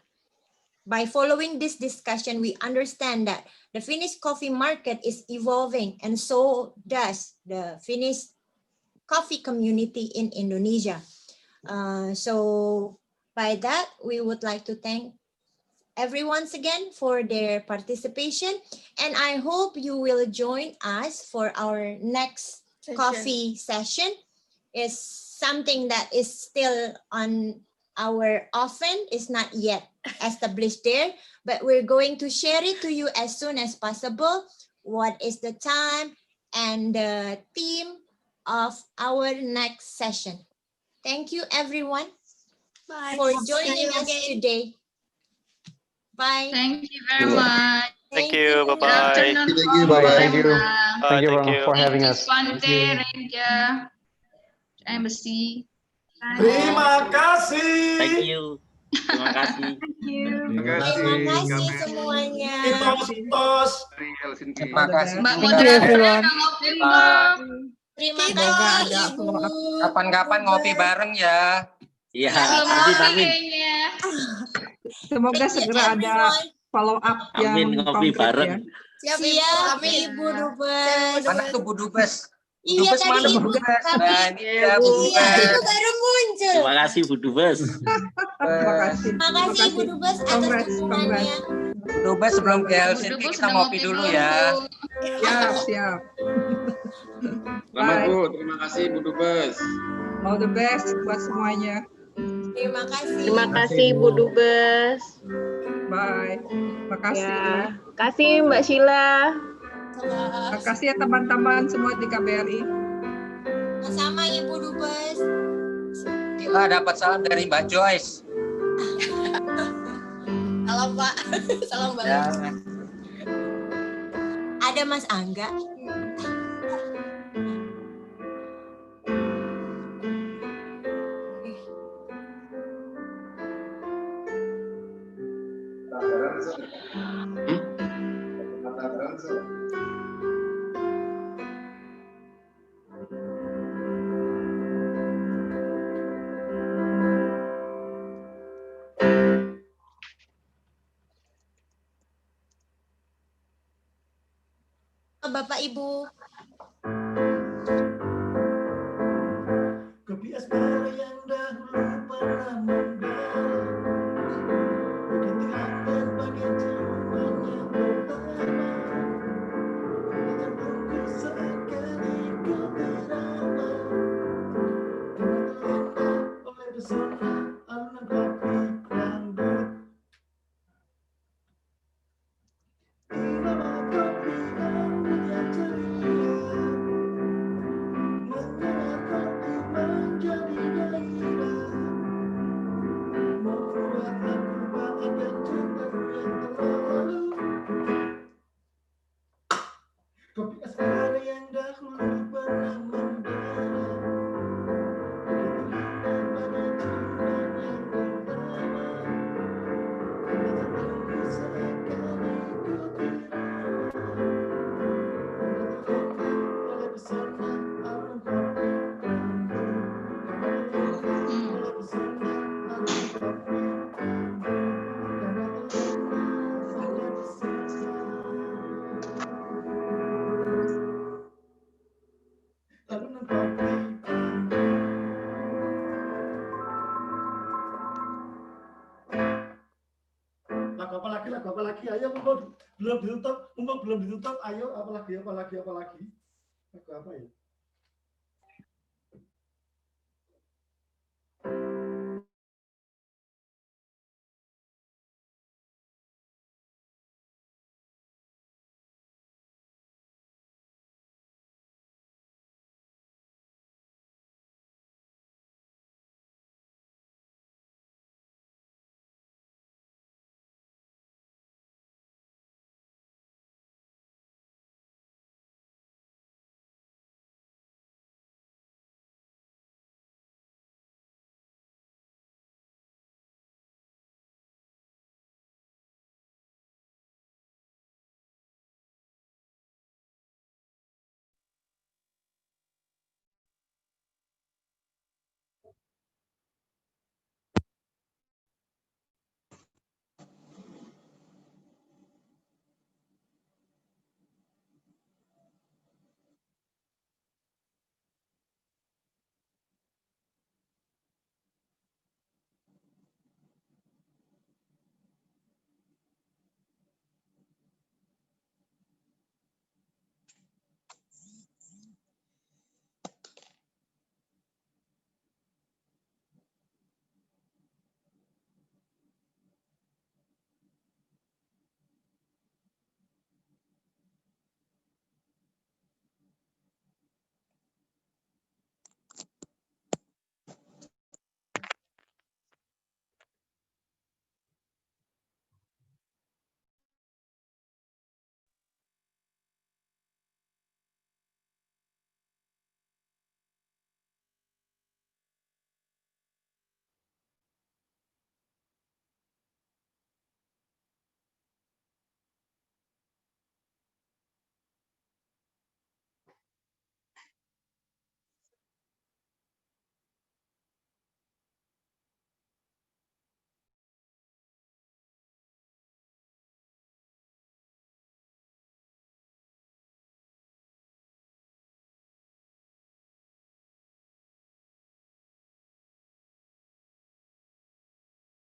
By following this discussion, we understand that the Finnish coffee market is evolving, and so does the Finnish coffee community in Indonesia. So by that, we would like to thank everyone again for their participation, and I hope you will join us for our next coffee session. Is something that is still on our oven, is not yet established there, but we're going to share it to you as soon as possible. What is the time and the theme of our next session? Thank you everyone for joining us today. Bye. Thank you very much. Thank you. Bye Good bye. afternoon. Thank you. Bye. Thank you. For having Thank you, us. Svante, Ranger, Embassy. Terima kasih. Thank you. Terima kasih. Terima kasih semuanya. Terima kasih. Mbak juga. moderatornya udah ngopi belum? Terima kasih Ibu. Kapan-kapan ngopi bareng ya. Iya, Belum amin, ngopi amin. kayaknya. Semoga segera ada follow up yang Amin, ngopi konkret bareng. ya. Siap Ibu Dubes. Mana tuh Bu Dubes? Iya Dubes tadi mana Bu Ibu, Dubes? tapi Nah, ini dia Bu iya Dubes. Ibu baru muncul. Terima kasih Bu Dubes. Terima kasih. Terima kasih Ibu Dubes atas dukungannya. Bu Dubes sebelum ke Helsinki kita ngopi dulu ya. Siap. Selamat Bu, terima kasih Bu Dubes. All the best buat semuanya. Terima kasih. Terima kasih Bu Dubes. Bye. Makasih. Ya, kasih Mbak Sheila. Makasih ya teman-teman semua di KBRI. Sama Ibu Dubes. Kita dapat salam dari Mbak Joyce. Salam Pak. Salam Mbak. Ya. Ada Mas Angga. Bapak Ibu. Kopi asmara yang dahulu pernah membara, begitu hangat bagai ciuman yang pertama. Jantungku seakan ikut irama, karena terlena oleh pesona alunan kopi dangdut. Irama kopi dangdut yang ceria, menyeret hati menjadi gairah, membuat aku bahagia cintaku yang terlalu. Kopi asmara yang dahulu pernah membara, begitu hangat bagai ciuman yang pertama. Karena jantungku seakan ikut irama, oleh pesona alunan kopi dangdut, oleh pesona alunan kopi dangdut, karena terlena oleh pesona alunan kopi dangdut. Lagu apa lagi? Ayo mumpung belum ditutup, ayo apa lagi? Lagu apa ya?